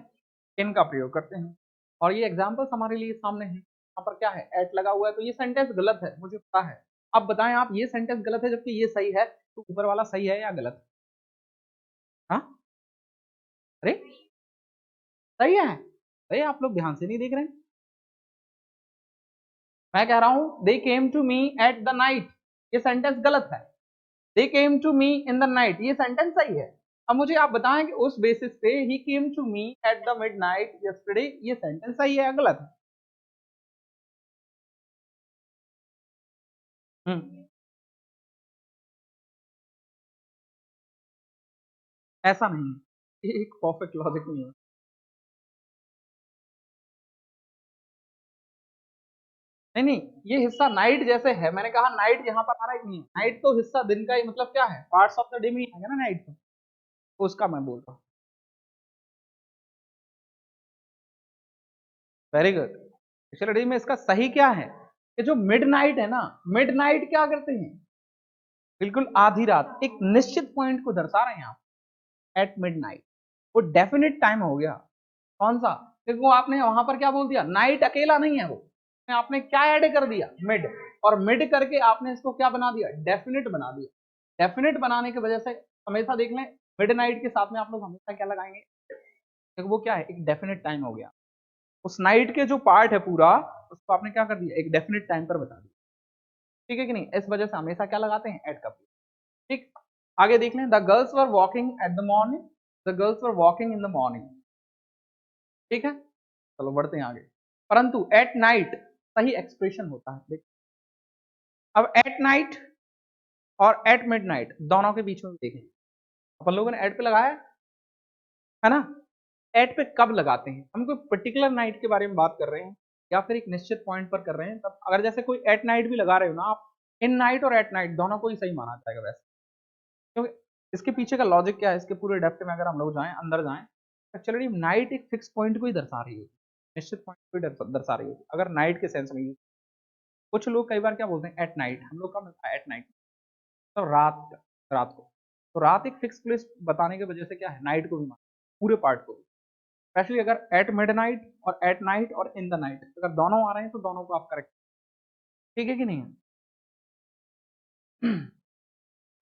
इन का प्रयोग करते हैं। और ये एग्जाम्पल्स हमारे लिए सामने हैं, यहाँ पर क्या है, एट लगा हुआ है, तो ये सेंटेंस गलत है, मुझे पता है। अब बताएं आप, ये सेंटेंस गलत है जबकि ये सही है, तो ऊपर वाला सही है या गलत? हाँ, अरे सही है, अरे आप लोग ध्यान से नहीं देख रहे हैं। मैं कह रहा हूं they came to me at the night, ये सेंटेंस गलत है। They came to me in the night, ये सेंटेंस सही है। अब मुझे आप बताएं कि उस बेसिस पे he came to me at the midnight yesterday, ये सेंटेंस सही है या गलत है? हम्म ऐसा नहीं है, ये एक परफेक्ट लॉजिक नहीं है। नहीं नहीं, ये हिस्सा नाइट जैसे है, मैंने कहा नाइट यहाँ पर आ रहा ही नहीं है, नाइट तो हिस्सा दिन का ही, मतलब क्या है, पार्ट्स ऑफ द डे में ही आएगा ना नाइट, तो उसका मैं बोल रहा हूँ। Very good. एक्चुअली में इसका सही क्या है कि जो मिडनाइट है ना, मिडनाइट क्या करते हैं, बिल्कुल आधी रात, एक निश्चित पॉइंट को दर्शा रहे हैं आप, एट मिडनाइट। वो डेफिनेट टाइम हो गया। कौन सा, क्योंकि वो आपने वहां पर क्या बोल दिया, नाइट अकेला नहीं है वो, आपने क्या ऐड कर दिया, मिड, और मिड करके आपने इसको क्या बना दिया, डेफिनेट बना दिया। डेफिनेट बनाने की वजह से हमेशा देख लें, मिड नाइट के साथ में आप लोग हमेशा क्या लगाएंगे, क्योंकि वो क्या है, एक डेफिनेट टाइम हो गया, उस नाइट के जो पार्ट है पूरा, उसको आपने क्या कर दिया, एक डेफिनेट टाइम पर बता दिया। ठीक है कि नहीं, इस वजह से हमेशा क्या लगाते हैं, एट का। ठीक, आगे देख लें, the girls were walking at the morning, the girls were walking in the morning. ठीक है, चलो बढ़ते हैं आगे। परंतु एट नाइट सही एक्सप्रेशन होता है, देख, अब एट नाइट और एट मिडनाइट दोनों के बीच में देखें, अपन लोगों ने एट पे लगाया है ना, एट पे कब लगाते हैं, हम कोई पर्टिकुलर नाइट के बारे में बात कर रहे हैं या फिर एक निश्चित पॉइंट पर कर रहे हैं, तब अगर जैसे कोई एट नाइट भी लगा रहे हो ना आप, इन नाइट और एट नाइट दोनों को ही सही माना जाएगा वैसे, क्योंकि इसके पीछे का लॉजिक क्या है, इसके पूरे डेप्थ में अगर हम लोग जाएं, अंदर जाएं, एक्चुअली नाइट एक फिक्स पॉइंट को ही दर्शा रही है, निश्चित पॉइंट को ही दर्शा रही है, अगर नाइट के सेंस में यूज। कुछ लोग कई बार क्या बोलते हैं, एट नाइट, हम लोग का मिलता है एट नाइट, तो रात, रात को, तो रात एक फिक्स प्लेस बताने की वजह से क्या है, नाइट को भी माना, पूरे पार्ट को, स्पेशली अगर एट मिड नाइट और इन द नाइट, अगर दोनों आ रहे हैं तो दोनों को आप करेक्ट, ठीक है कि नहीं है।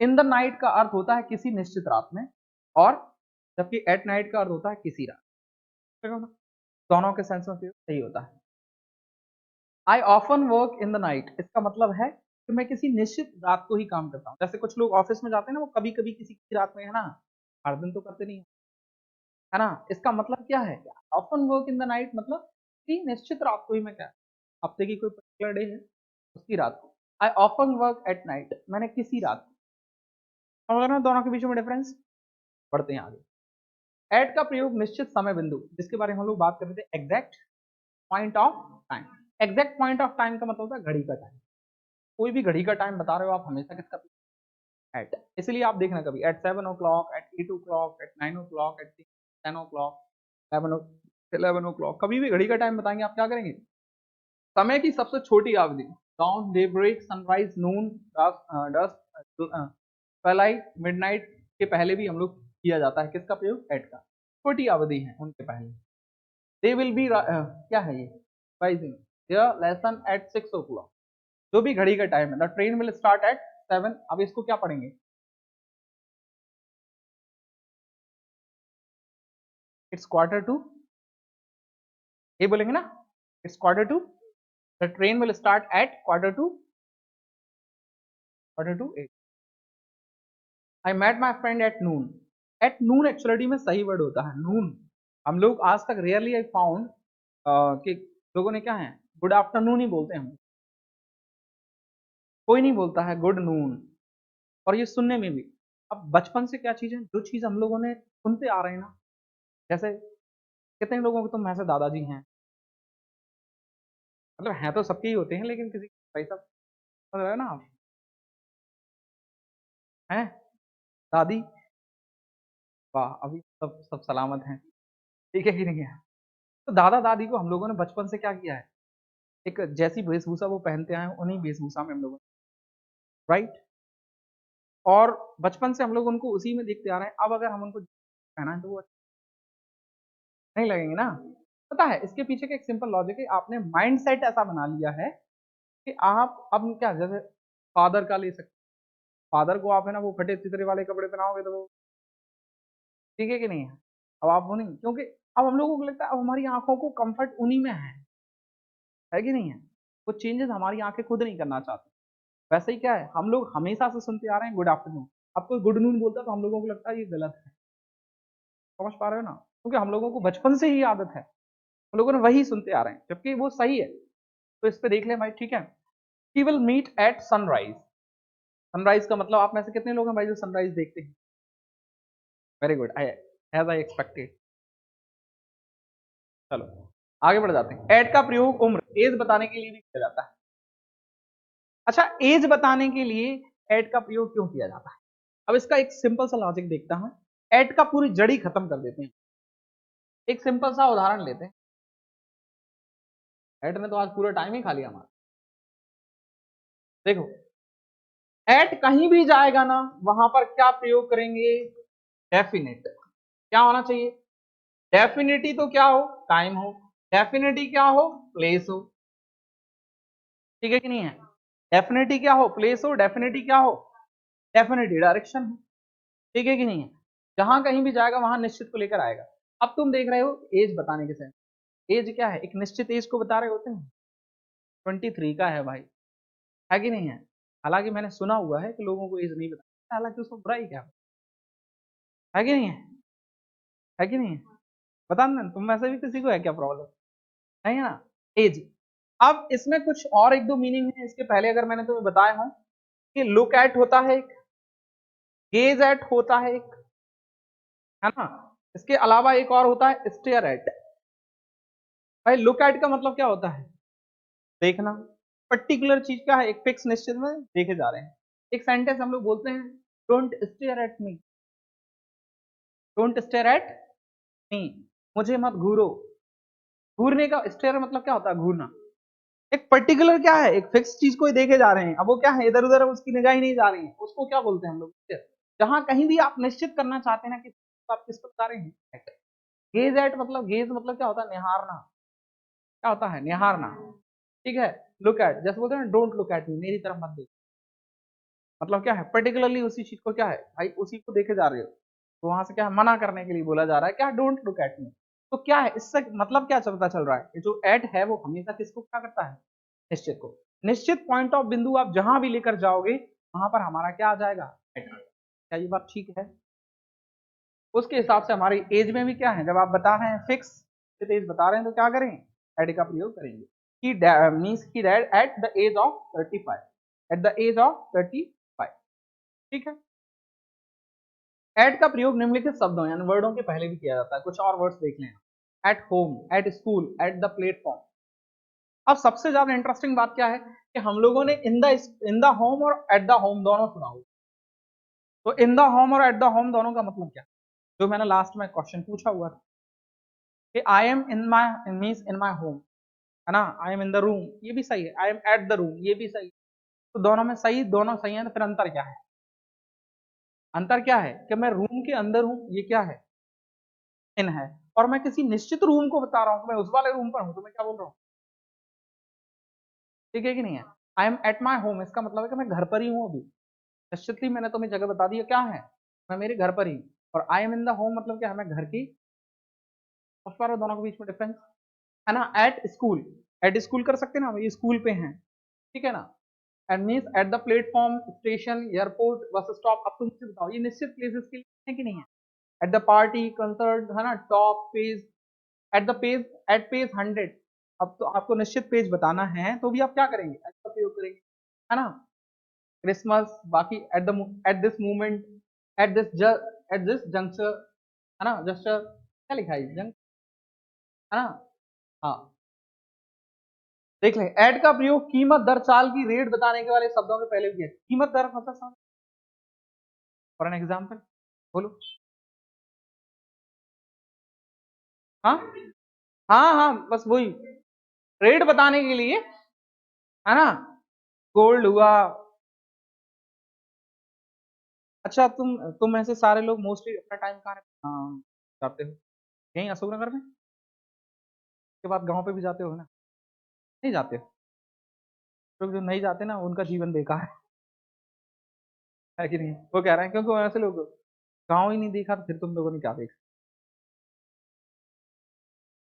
इन द नाइट का अर्थ होता है किसी निश्चित रात में, और जबकि एट नाइट का अर्थ होता है किसी रात, ठीक है ना, दोनों के सेंस में सही होता है। I often work in the night, इसका मतलब है कि मैं किसी निश्चित रात को ही काम करता हूँ, जैसे कुछ लोग ऑफिस में जाते हैं ना, वो कभी कभी किसी की रात में, है ना, हर दिन तो करते नहीं है ना, इसका मतलब क्या है, often work in the night, मतलब कि निश्चित रात को ही मैं क्या, हफ्ते की कोई पर्टिकुलर डे है उसकी रात को, I often work at night, मैंने किसी रात को, समझ रहे हो दोनों के बीच में डिफरेंस। बढ़ते हैं आगे। एट का प्रयोग निश्चित समय बिंदु, जिसके बारे में हम लोग बात कर रहे थे, exact point of time. Exact point of time का मतलब होता है घड़ी का टाइम, कोई भी घड़ी का टाइम बता रहे हो आप, हमेशा किसका, एट, इसलिए आप देखना कभी eight 7 o'clock, eight 8 o'clock, eight 9 o'clock, eight 10 o'clock, 11 o'clock, कभी भी घड़ी का टाइम बताएंगे आप क्या करेंगे, समय की सबसे छोटी अवधि, डाउन, डे ब्रेक, सनराइज, नून, डस्ट, ट्वाइलाइट, मिडनाइट के पहले भी हम लोग किया जाता है किसका प्रयोग, एट का, छोटी अवधि है उनके पहले। दे विल बी, क्या है ये, rising there lesson eight 6 o'clock, जो भी घड़ी का टाइम है, the train will start eight 7, अब इसको क्या पढ़ेंगे, इट्स क्वार्टर टू, ये बोलेंगे ना, it's quarter to, the train will start at quarter to 8। I met my friend at noon, at noon actually में सही वर्ड होता है, नून, हम लोग आज तक रियरली आई फाउंड कि लोगों ने क्या है, गुड आफ्टरनून ही बोलते हैं, हम कोई नहीं बोलता है गुड नून, और ये सुनने में भी, अब बचपन से क्या चीज है, जो चीज हम लोगों ने सुनते आ रहे हैं ना, जैसे कितने लोगों को तो ऐसे दादाजी हैं, मतलब हैं तो सबके ही होते हैं, लेकिन किसी भाई साहब, समझ रहे हो ना आप, हैं दादी, वाह, अभी सब सब सलामत हैं, ठीक है कि नहीं है, तो दादा दादी को हम लोगों ने बचपन से क्या किया है, एक जैसी वेशभूषा वो पहनते आए हैं, उन्हीं वेशभूषा में हम लोग, राइट, और बचपन से हम लोग उनको उसी में देखते आ रहे हैं, अब अगर हम उनको पहना है तो वो नहीं लगेंगे ना। पता है इसके पीछे का एक सिंपल लॉजिक है, आपने माइंड सेट ऐसा बना लिया है कि आप अब क्या, जैसे फादर का ले सकते, फादर को आप है ना वो फटे चितरे वाले कपड़े पहनाओगे तो वो ठीक है कि नहीं है, अब आप वो नहीं, क्योंकि अब हम लोगों को लगता है अब हमारी आंखों को कंफर्ट उन्हीं में है कि नहीं है, वो चेंजेस हमारी आंखें खुद नहीं करना चाहती। वैसे ही क्या है, हम लोग हमेशा से सुनते आ रहे हैं गुड आफ्टरनून, अब कोई गुड नून बोलता है तो हम लोगों को लगता है ये गलत है, समझ पा रहे हो ना, क्योंकि हम लोगों को बचपन से ही आदत है, हम लोगों ने वही सुनते आ रहे हैं, जबकि वो सही है। तो इस पे देख ले भाई, ठीक है, he will meet at sunrise, sunrise का मतलब आप में से कितने लोग हैं भाई जो सनराइज देखते हैं, very good, as I expected. चलो आगे बढ़ जाते हैं। एट का प्रयोग उम्र, एज बताने के लिए भी किया जाता है। अच्छा, एज बताने के लिए एट का प्रयोग क्यों किया जाता है? अब इसका एक सिंपल सा लॉजिक देखता हूं। एट का पूरी जड़ी खत्म कर देते हैं। एक सिंपल सा उदाहरण लेते हैं। एट ने तो आज पूरा टाइम ही खा लिया हमारा। देखो, एट कहीं भी जाएगा ना, वहां पर क्या प्रयोग करेंगे? डेफिनेट। क्या होना चाहिए? डेफिनिटी तो क्या हो? टाइम हो। डेफिनिटी क्या हो? प्लेस हो। ठीक है कि नहीं है? डेफिनिटी क्या हो? प्लेस हो। डेफिनिटी क्या हो? डेफिनिटी डायरेक्शन हो। ठीक है कि नहीं है? जहां कहीं भी जाएगा वहां निश्चित को लेकर आएगा। अब तुम देख रहे हो एज बताने के सेंस। एज क्या है? एक निश्चित एज को बता रहे होते हैं। 23 का है भाई, है कि नहीं है? हालांकि मैंने सुना हुआ है कि लोगों को एज नहीं बताते, हालांकि उसको बुराई क्या है कि नहीं है? है कि नहीं है? बता ना, तुम में से भी किसी को है क्या प्रॉब्लम? नहीं है ना? एज। अब इसमें कुछ और एक दो मीनिंग है इसके पहले, अगर मैंने तुम्हें बताया हो कि लुक एट होता है एक, गेज एट होता है एक, है ना? इसके अलावा एक और होता है स्टेयर एट। भाई लुक एट का मतलब क्या होता है? देखना। पर्टिकुलर चीज क्या है? एक फिक्स निश्चित में देखे जा रहे हैं। एक सेंटेंस हम लोग बोलते हैं, don't stare at me. Don't stare at me, मुझे मत घूरो। घूरने का स्टेयर मतलब क्या होता है? घूरना। एक पर्टिकुलर क्या है? एक फिक्स चीज को ही देखे जा रहे हैं। अब वो क्या है? इधर उधर उसकी निगाह ही नहीं जा रही है, उसको क्या बोलते हैं हम लोग? जहां कहीं भी आप निश्चित करना चाहते हैं ना कि तो आप किसको बता रहे हैं? गेज एट मतलब, गेज मतलब क्या होता है? निहारना। क्या होता है? निहारना। ठीक है। लुक एट जैसे बोलते हैं डोंट लुक एट मी, मेरी तरफ मत देखो। मतलब क्या है? पर्टिकुलरली उसी चीज को क्या है भाई, उसी को देखे जा रहे हो, तो वहां से क्या है? मना करने के लिए बोला जा रहा है क्या? Don't look at me. तो क्या है इससे मतलब? क्या चलता चल रहा है? ये जो एट है वो हमेशा किसको क्या करता है? निश्चित को। निश्चित पॉइंट ऑफ बिंदु आप जहां भी लेकर जाओगे वहां पर हमारा क्या आ जाएगा? एट। क्या ये बात ठीक है? उसके हिसाब से हमारी एज में भी क्या है, जब आप बता रहे हैं फिक्स एज बता रहे हैं तो क्या करें? एड का प्रयोग करेंगे। He means he died at the age of 35। At the age of 35। ठीक है। एट का प्रयोग निम्नलिखित शब्दों यानी वर्डों के पहले भी किया जाता है। कुछ और वर्ड्स देख लें। At home, at school, at the platform. अब सबसे ज्यादा इंटरेस्टिंग बात क्या है कि हम लोगों ने इन द होम और एट द होम दोनों सुना हो। तो इन द होम और एट द होम दोनों का मतलब क्या? जो मैंने लास्ट में क्वेश्चन पूछा हुआ था कि I am in my means in my home, है ना? I am in the room, ये भी सही है। I am at the room, ये भी सही है। तो दोनों में सही, दोनों सही है, तो फिर अंतर क्या है? अंतर क्या है कि मैं रूम के अंदर हूं, ये क्या है? इन है। और मैं किसी निश्चित रूम को बता रहा हूं, मैं उस वाले रूम पर हूं, तो मैं क्या बोल रहा हूँ? ठीक है कि नहीं है? I am at my home, इसका मतलब है कि मैं घर पर ही हूँ अभी। निश्चितली मैंने तुम्हें जगह बता दी है, क्या है? मैं मेरे घर पर ही। और I am in the home मतलब क्या है? मैं घर की। उस पर दोनों के बीच में डिफरेंस है ना? एट स्कूल, एट स्कूल कर सकते हैं ना, ये स्कूल पे हैं। ठीक है ना? And means at the platform, station, airport, bus stop. अब तुम मुझे बताओ ये निश्चित प्लेसेस के लिए है कि नहीं है? एट द पार्टी, कंसर्ट, है ना? Top page, at the page, at page 100। अब तो आपको निश्चित पेज बताना है तो भी आप क्या करेंगे? एट का प्रयोग करेंगे, है ना? क्रिसमस, बाकी at the, at this moment, at this at this junction, है ना? जंक्शन क्या लिखा है? जंक, है ना? हाँ, देख लें। एट का प्रयोग कीमत दर, चाल की रेट बताने के वाले शब्दों के पहले भी है। कीमत दर मतलब फॉर एन एग्जाम्पल बोलो। हाँ हाँ हाँ, बस वही रेट बताने के लिए, है ना? गोल्ड हुआ। अच्छा, तुम ऐसे सारे लोग मोस्टली अपना टाइम कहाँ जाते हो? यहीं अशोकनगर में? उसके बाद गांव पे भी जाते हो ना? नहीं जाते हो? लोग जो नहीं जाते ना उनका जीवन बेकार है कि नहीं? वो कह रहे हैं क्योंकि ऐसे लोग गाँव ही नहीं देखा तो फिर तुम लोगों ने क्या देखा?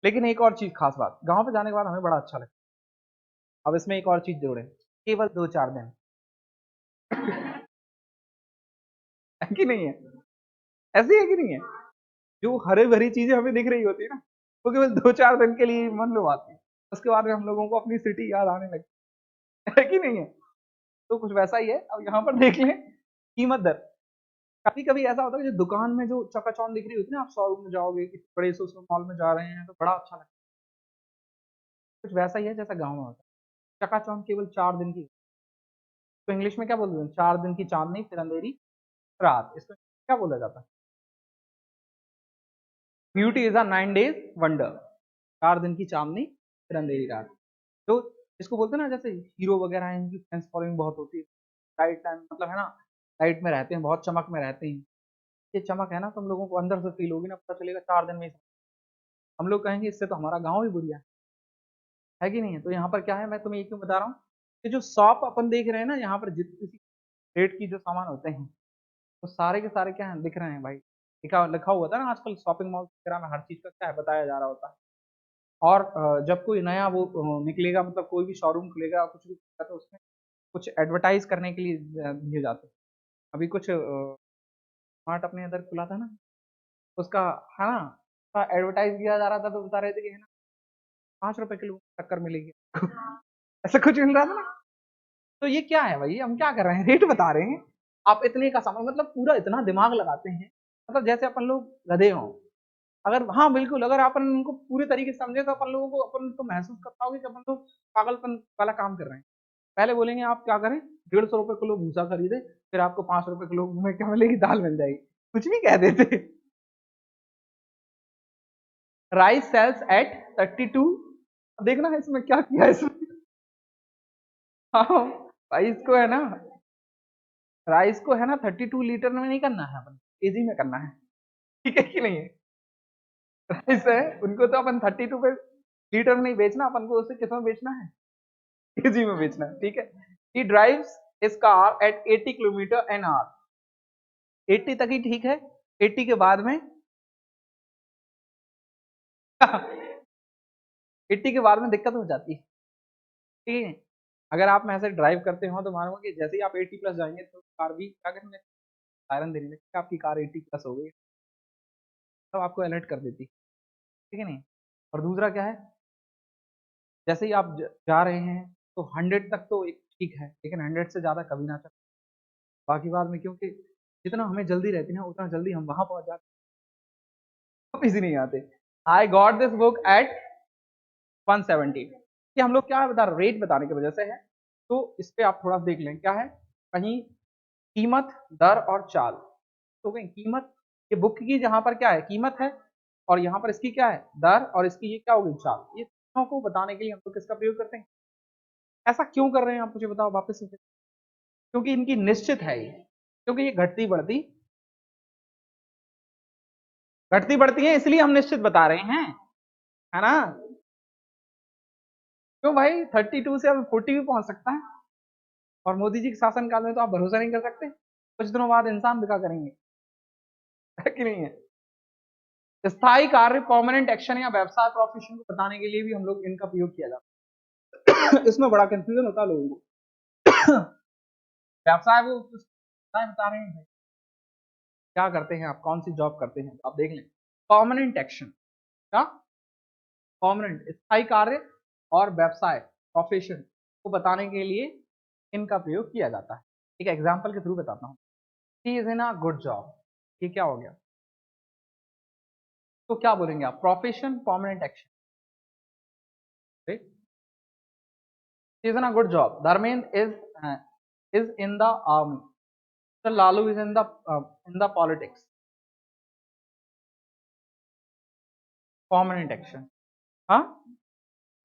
लेकिन एक और चीज, खास बात, गाँव पे जाने के बाद हमें बड़ा अच्छा लगता है। अब इसमें एक और चीज जोड़े, केवल 2-4 दिन। है कि नहीं है? ऐसी है कि नहीं है? जो हरे भरी चीजें हमें दिख रही होती है ना, वो केवल 2-4 दिन के लिए मन लुभाती है। उसके बाद में हम लोगों को अपनी सिटी याद आने लगती है कि नहीं है? तो कुछ वैसा ही है। अब यहाँ पर देख लें कीमत दर। कभी कभी ऐसा होता है कि जो दुकान में जो चकाचौंध दिख रही होती है ना, आप शोरूम में जाओगे, किसी बड़े से उसमें मॉल में जा रहे हैं तो बड़ा अच्छा लगता है, कुछ वैसा ही है जैसा गाँव में होता है। चकाचौंध केवल 4 दिन की, तो इंग्लिश में क्या बोलते हैं, 4 दिन की चांदनी फिर अंधेरी रात, इसमें क्या बोला जाता है? Beauty is a 9 days wonder, 4 दिन की चांदनी फिर अंधेरी रात। तो इसको बोलते हैं ना, जैसे हीरो वगैरह हैं इनकी फैंस फॉलोइंग बहुत होती है, लाइट टाइम मतलब है ना, लाइट में रहते हैं, बहुत चमक में रहते हैं। ये चमक है ना, तुम लोगों को अंदर से फील होगी ना, पता चलेगा 4 दिन में ही। हम लोग कहेंगे इससे तो हमारा गाँव ही बढ़िया है कि नहीं है? तो यहाँ पर क्या है, मैं तुम्हें ये क्यों बता रहा हूँ कि जो शॉप अपन देख रहे हैं ना, यहाँ पर जितनी रेट की जो सामान होते हैं, वो सारे के सारे क्या है, दिख रहे हैं भाई। लिखा लिखा हुआ था ना, आजकल शॉपिंग मॉल वगैरह में हर चीज का क्या है बताया जा रहा होता है। और जब कोई नया वो निकलेगा, मतलब कोई भी शोरूम खुलेगा, कुछ भी खुलेगा, तो उसमें कुछ एडवर्टाइज करने के लिए दिए जाते हैं। अभी कुछ स्मार्ट अपने इधर खुला था ना, उसका है ना, एडवर्टाइज किया जा रहा था, तो बता रहे थे कि है ना, 5 रुपए किलो शक्कर मिलेगी। ऐसा कुछ मिल रहा था ना। तो ये क्या है भाई, हम क्या कर रहे हैं, रेट बता रहे हैं, आप इतने का सामान, मतलब पूरा इतना दिमाग लगाते हैं, मतलब जैसे अपन लोग गधे हों। अगर हाँ बिल्कुल, अगर अपन उनको पूरे तरीके से समझे तो अपन लोगों को, अपन तो महसूस कर पाओगे कि अपन लोग पागलपन वाला काम कर रहे हैं। पहले बोलेंगे आप क्या करें, 150 रुपए किलो भूसा खरीदे, फिर आपको 5 रुपए किलो में क्या मिलेगी, दाल मिल जाएगी, कुछ भी कह देते। राइस सेल्स एट 32, देखना है इसमें क्या किया है इसमें। हाँ भाई, इसको है ना, राइस को है ना 32 लीटर में नहीं करना है, अपन केजी में करना है, ठीक है कि नहीं है? राइस है, उनको तो अपन 32 पे लीटर में नहीं बेचना, अपन को उसे कितना बेचना है, केजी में बेचना है, ठीक है। ही drives his car eight 80 km/h, 80 तक ही ठीक है, 80 के बाद में 80 के बाद में दिक्कत हो जाती है, ठीक है। अगर आप में ऐसे ड्राइव करते हो तो मालूम कि जैसे ही आप 80 प्लस जाएंगे तो कार भी क्या करेंगे, सायरन देने लगेगी कि आपकी कार 80 प्लस हो गई, तब आपको अलर्ट कर देती, ठीक है नहीं। और दूसरा क्या है, जैसे ही आप जा रहे हैं तो 100 तक तो एक ठीक है, लेकिन 100 से ज्यादा कभी ना चले। बाकी बाद में, क्योंकि जितना हमें जल्दी रहती है ना, उतना जल्दी हम वहां पहुंच जाते हैं, वापिस ही नहीं आते। I got this book at 170, कि हम लोग क्या बता रहे, रेट बताने की वजह से है। तो इस पे आप थोड़ा सा देख लें क्या है, कहीं कीमत, दर और चाल, तो कहीं कीमत, ये बुक की जहां पर क्या है, कीमत है, और यहाँ पर इसकी क्या है, दर, और इसकी ये क्या होगी, चाल। ये तीनों को बताने के लिए हम लोग किसका प्रयोग करते हैं? ऐसा क्यों कर रहे हैं आप मुझे बताओ वापस से? क्योंकि इनकी निश्चित है ये, क्योंकि ये घटती बढ़ती है, इसलिए हम निश्चित बता रहे हैं, है ना। क्यों भाई, 32 से अब 40 भी पहुंच सकता है, और मोदी जी के शासनकाल में तो आप भरोसा नहीं कर सकते, कुछ दिनों बाद इंसान बिका करेंगे, है कि नहीं है? स्थायी कार्य, परमानेंट एक्शन या व्यवसाय, प्रोफेशन को बताने के लिए भी हम लोग इनका प्रयोग किया जाता है। इसमें बड़ा कंफ्यूजन होता है लोगों को। व्यवसाय, वो व्यवसाय बता रहे हैं, क्या करते हैं आप, कौन सी जॉब करते हैं, आप देख लें। परमानेंट एक्शन, क्या, परमानेंट स्थायी कार्य और व्यवसाय, प्रोफेशन को बताने के लिए इनका प्रयोग किया जाता है। एक एग्जांपल के थ्रू बताता हूँ, he is in a good job, ये क्या हो गया, तो क्या बोलेंगे आप, profession, permanent action, is in a good job, Dharmendra is in the army, तो Lalu is in the politics, permanent action. हाँ,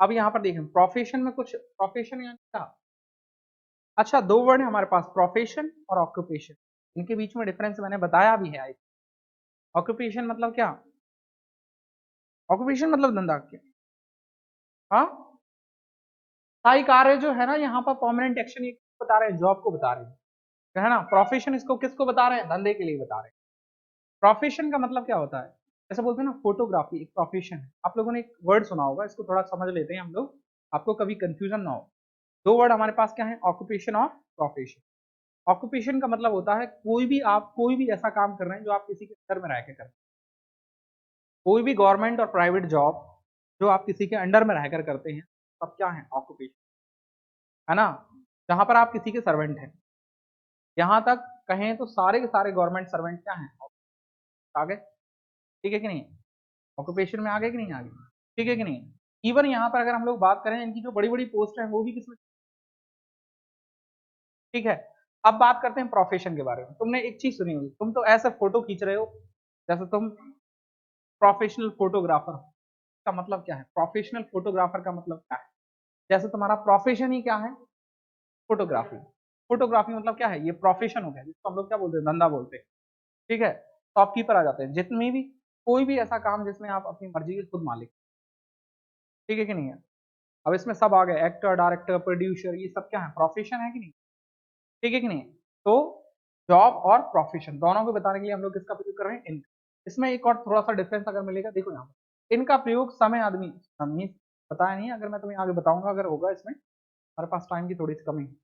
अब यहाँ पर देखें, प्रोफेशन में कुछ, प्रोफेशन यानी क्या, अच्छा, दो वर्ड है हमारे पास, प्रोफेशन और ऑक्यूपेशन, इनके बीच में डिफरेंस मैंने बताया भी है। ऑक्यूपेशन मतलब क्या, ऑक्यूपेशन मतलब धंधा क्या, हाँ, स्थायी कार्य जो है ना, यहाँ पर परमानेंट एक्शन ये बता रहे हैं, जॉब को बता रहे हैं, है ना। प्रोफेशन इसको किसको बता रहे हैं, धंधे के लिए बता रहे हैं। प्रोफेशन का मतलब क्या होता है, जैसे बोलते हैं ना, फोटोग्राफी एक प्रोफेशन है, आप लोगों ने एक वर्ड सुना होगा, इसको थोड़ा समझ लेते हैं हम लोग, आपको कभी कंफ्यूजन ना हो। दो वर्ड हमारे पास क्या है, ऑक्यूपेशन और प्रोफेशन। ऑक्यूपेशन का मतलब होता है कोई भी, आप कोई भी ऐसा काम कर रहे हैं जो आप किसी के अंडर में रह के कर रहे हैं, कोई भी गवर्नमेंट और प्राइवेट जॉब जो आप किसी के अंडर में रहकर करते हैं, तब क्या है, ऑक्यूपेशन, है ना, जहां पर आप किसी के सर्वेंट हैं। यहां तक कहें तो सारे के सारे गवर्नमेंट सर्वेंट क्या हैं, आ गए, ठीक है कि नहीं, ऑक्यूपेशन में आ गए कि नहीं आ गए, ठीक है कि नहीं। इवन यहाँ पर अगर हम लोग बात करें इनकी जो बड़ी बड़ी पोस्ट है वो भी किसमें, ठीक है। अब बात करते हैं प्रोफेशन के बारे में। तुमने एक चीज सुनी होगी, तुम तो ऐसे फोटो खींच रहे हो जैसे तुम प्रोफेशनल फोटोग्राफर, का मतलब क्या है, प्रोफेशनल फोटोग्राफर का मतलब क्या है, जैसे तुम्हारा प्रोफेशन ही क्या है, फोटोग्राफी। फोटोग्राफी मतलब क्या है, ये प्रोफेशन हो गया जिसको हम लोग क्या बोलते हैं, धंधा बोलते हैं, ठीक है। शॉपकीपर आ जाते हैं, जितने भी कोई भी ऐसा काम जिसमें आप अपनी मर्जी के खुद मालिक, ठीक है कि नहीं है। अब इसमें सब आ गए, एक्टर, डायरेक्टर, प्रोड्यूसर, ये सब क्या है, प्रोफेशन है कि नहीं, ठीक है कि नहीं। तो जॉब और प्रोफेशन दोनों को बताने के लिए हम लोग किसका प्रयोग कर रहे हैं, इन। इसमें एक और थोड़ा सा डिफरेंस अगर मिलेगा, देखो यहाँ पर इनका प्रयोग समय आदमी मीन्स बताया नहीं, अगर मैं तुम्हें आगे बताऊंगा अगर होगा इसमें, हमारे पास टाइम की थोड़ी सी कमी है।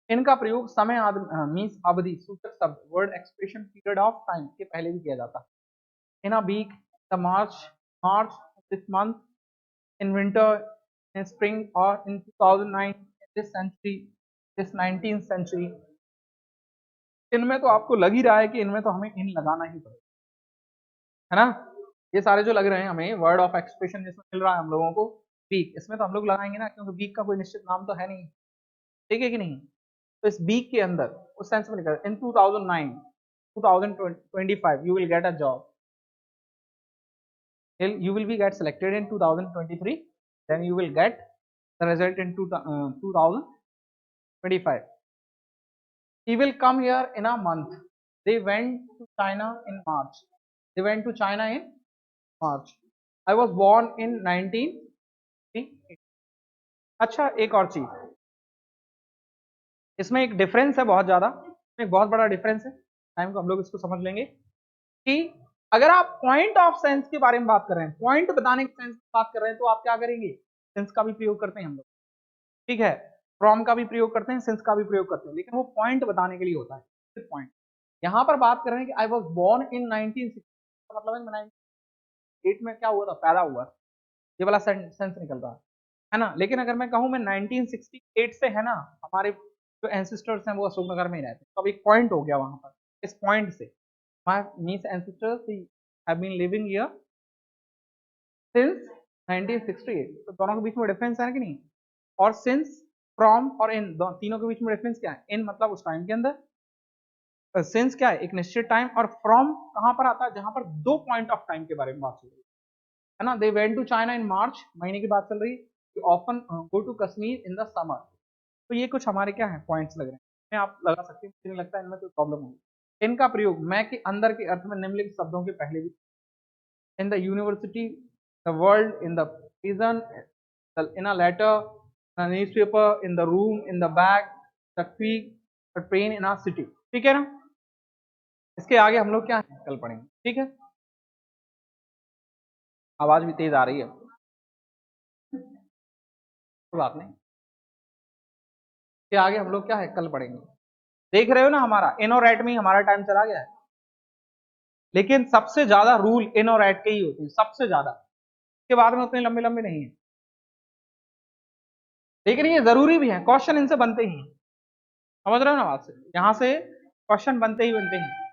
इनका प्रयोग समय आदमी मीन्स अवधि, सूचक शब्द, word, expression, period of time के पहले भी किया जाता है। In a week, the March this month, in winter, in spring, और in 2009, this century, this 19th century. इनमें तो आपको लग ही रहा है कि इनमें तो हमें इन लगाना ही पड़ेगा, है ना। ये सारे जो लग रहे हैं हमें, वर्ड ऑफ एक्सप्रेशन जिसमें मिल रहा है हम लोगों को, वीक, इसमें तो हम लोग लगाएंगे ना, क्योंकि वीक का कोई निश्चित नाम तो है नहीं, ठीक है कि नहीं। तो इस वीक के अंदर उस सेंस में लिखा इन 2009 2025 you will get a job, you will be get selected in 2023, then you will get the result in 2025. He will come here in a month. They went to China in March. They went to China in March. I was born in 1988. अच्छा, एक और चीज, इसमें एक difference है बहुत ज्यादा, एक बहुत बड़ा डिफरेंस है, टाइम को हम लोग इसको समझ लेंगे कि अगर आप पॉइंट ऑफ सेंस के बारे में बात कर रहे हैं, पॉइंट बताने के सेंस की बात कर रहे हैं, तो आप क्या करेंगे, सेंस का भी प्रयोग करते हैं हम लोग, ठीक है। फ्रॉम का भी प्रयोग करते हैं, सिंस का भी प्रयोग करते हैं, लेकिन वो पॉइंट बताने के लिए होता है, सिर्फ पॉइंट। यहाँ पर बात कर रहे हैं कि आई वॉज बोर्न इन 1960, मतलब है 1908 में क्या हुआ था, पैदा हुआ, ये वाला सेंस निकल रहा है ना। लेकिन अगर मैं कहूँ मैं 1968 से, है ना, हमारे जो एंसिस्टर्स हैं वो अशोकनगर में ही रहते हैं, तो अब एक पॉइंट हो गया वहां पर, इस पॉइंट से my means ancestors have been living here since 1968, तो दोनों के बीच में डिफरेंस है कि नहीं। और सिंस, फ्रॉम और इन, तीनों के बीच में डिफरेंस क्या है, इन मतलब उस टाइम के अंदर, सिंस क्या है एक निश्चित टाइम, और फ्रॉम कहां पर आता है, जहां पर दो पॉइंट ऑफ टाइम के बारे में बात चल रही है ना। They went to China in March, महीने की बात चल रही है, often go to Kashmir in the summer. तो ये कुछ हमारे क्या है पॉइंट्स लग रहे हैं, आप लगा सकते हैं, मुझे नहीं लगता इनमें कोई प्रॉब्लम होगी। इनका प्रयोग मैं के अंदर के अर्थ में निम्नलिखित शब्दों के पहले भी, in the university, the world, in the prison, in a letter, a newspaper, in the room, in the bag, the creek, the train, in a city, ठीक है ना। इसके आगे हम लोग क्या है कल पढ़ेंगे, ठीक है। आवाज भी तेज आ रही है, कोई बात नहीं, इसके आगे हम लोग क्या है कल पढ़ेंगे। देख रहे हो ना, हमारा इन और एट में हमारा टाइम चला गया है, लेकिन सबसे ज्यादा रूल इन और एट के ही होते हैं, सबसे ज्यादा, इसके बाद में उतने लंबे लंबे नहीं है, लेकिन ये जरूरी भी है, क्वेश्चन इनसे बनते ही हैं, समझ रहे हो ना बात से, यहाँ से क्वेश्चन बनते ही हैं।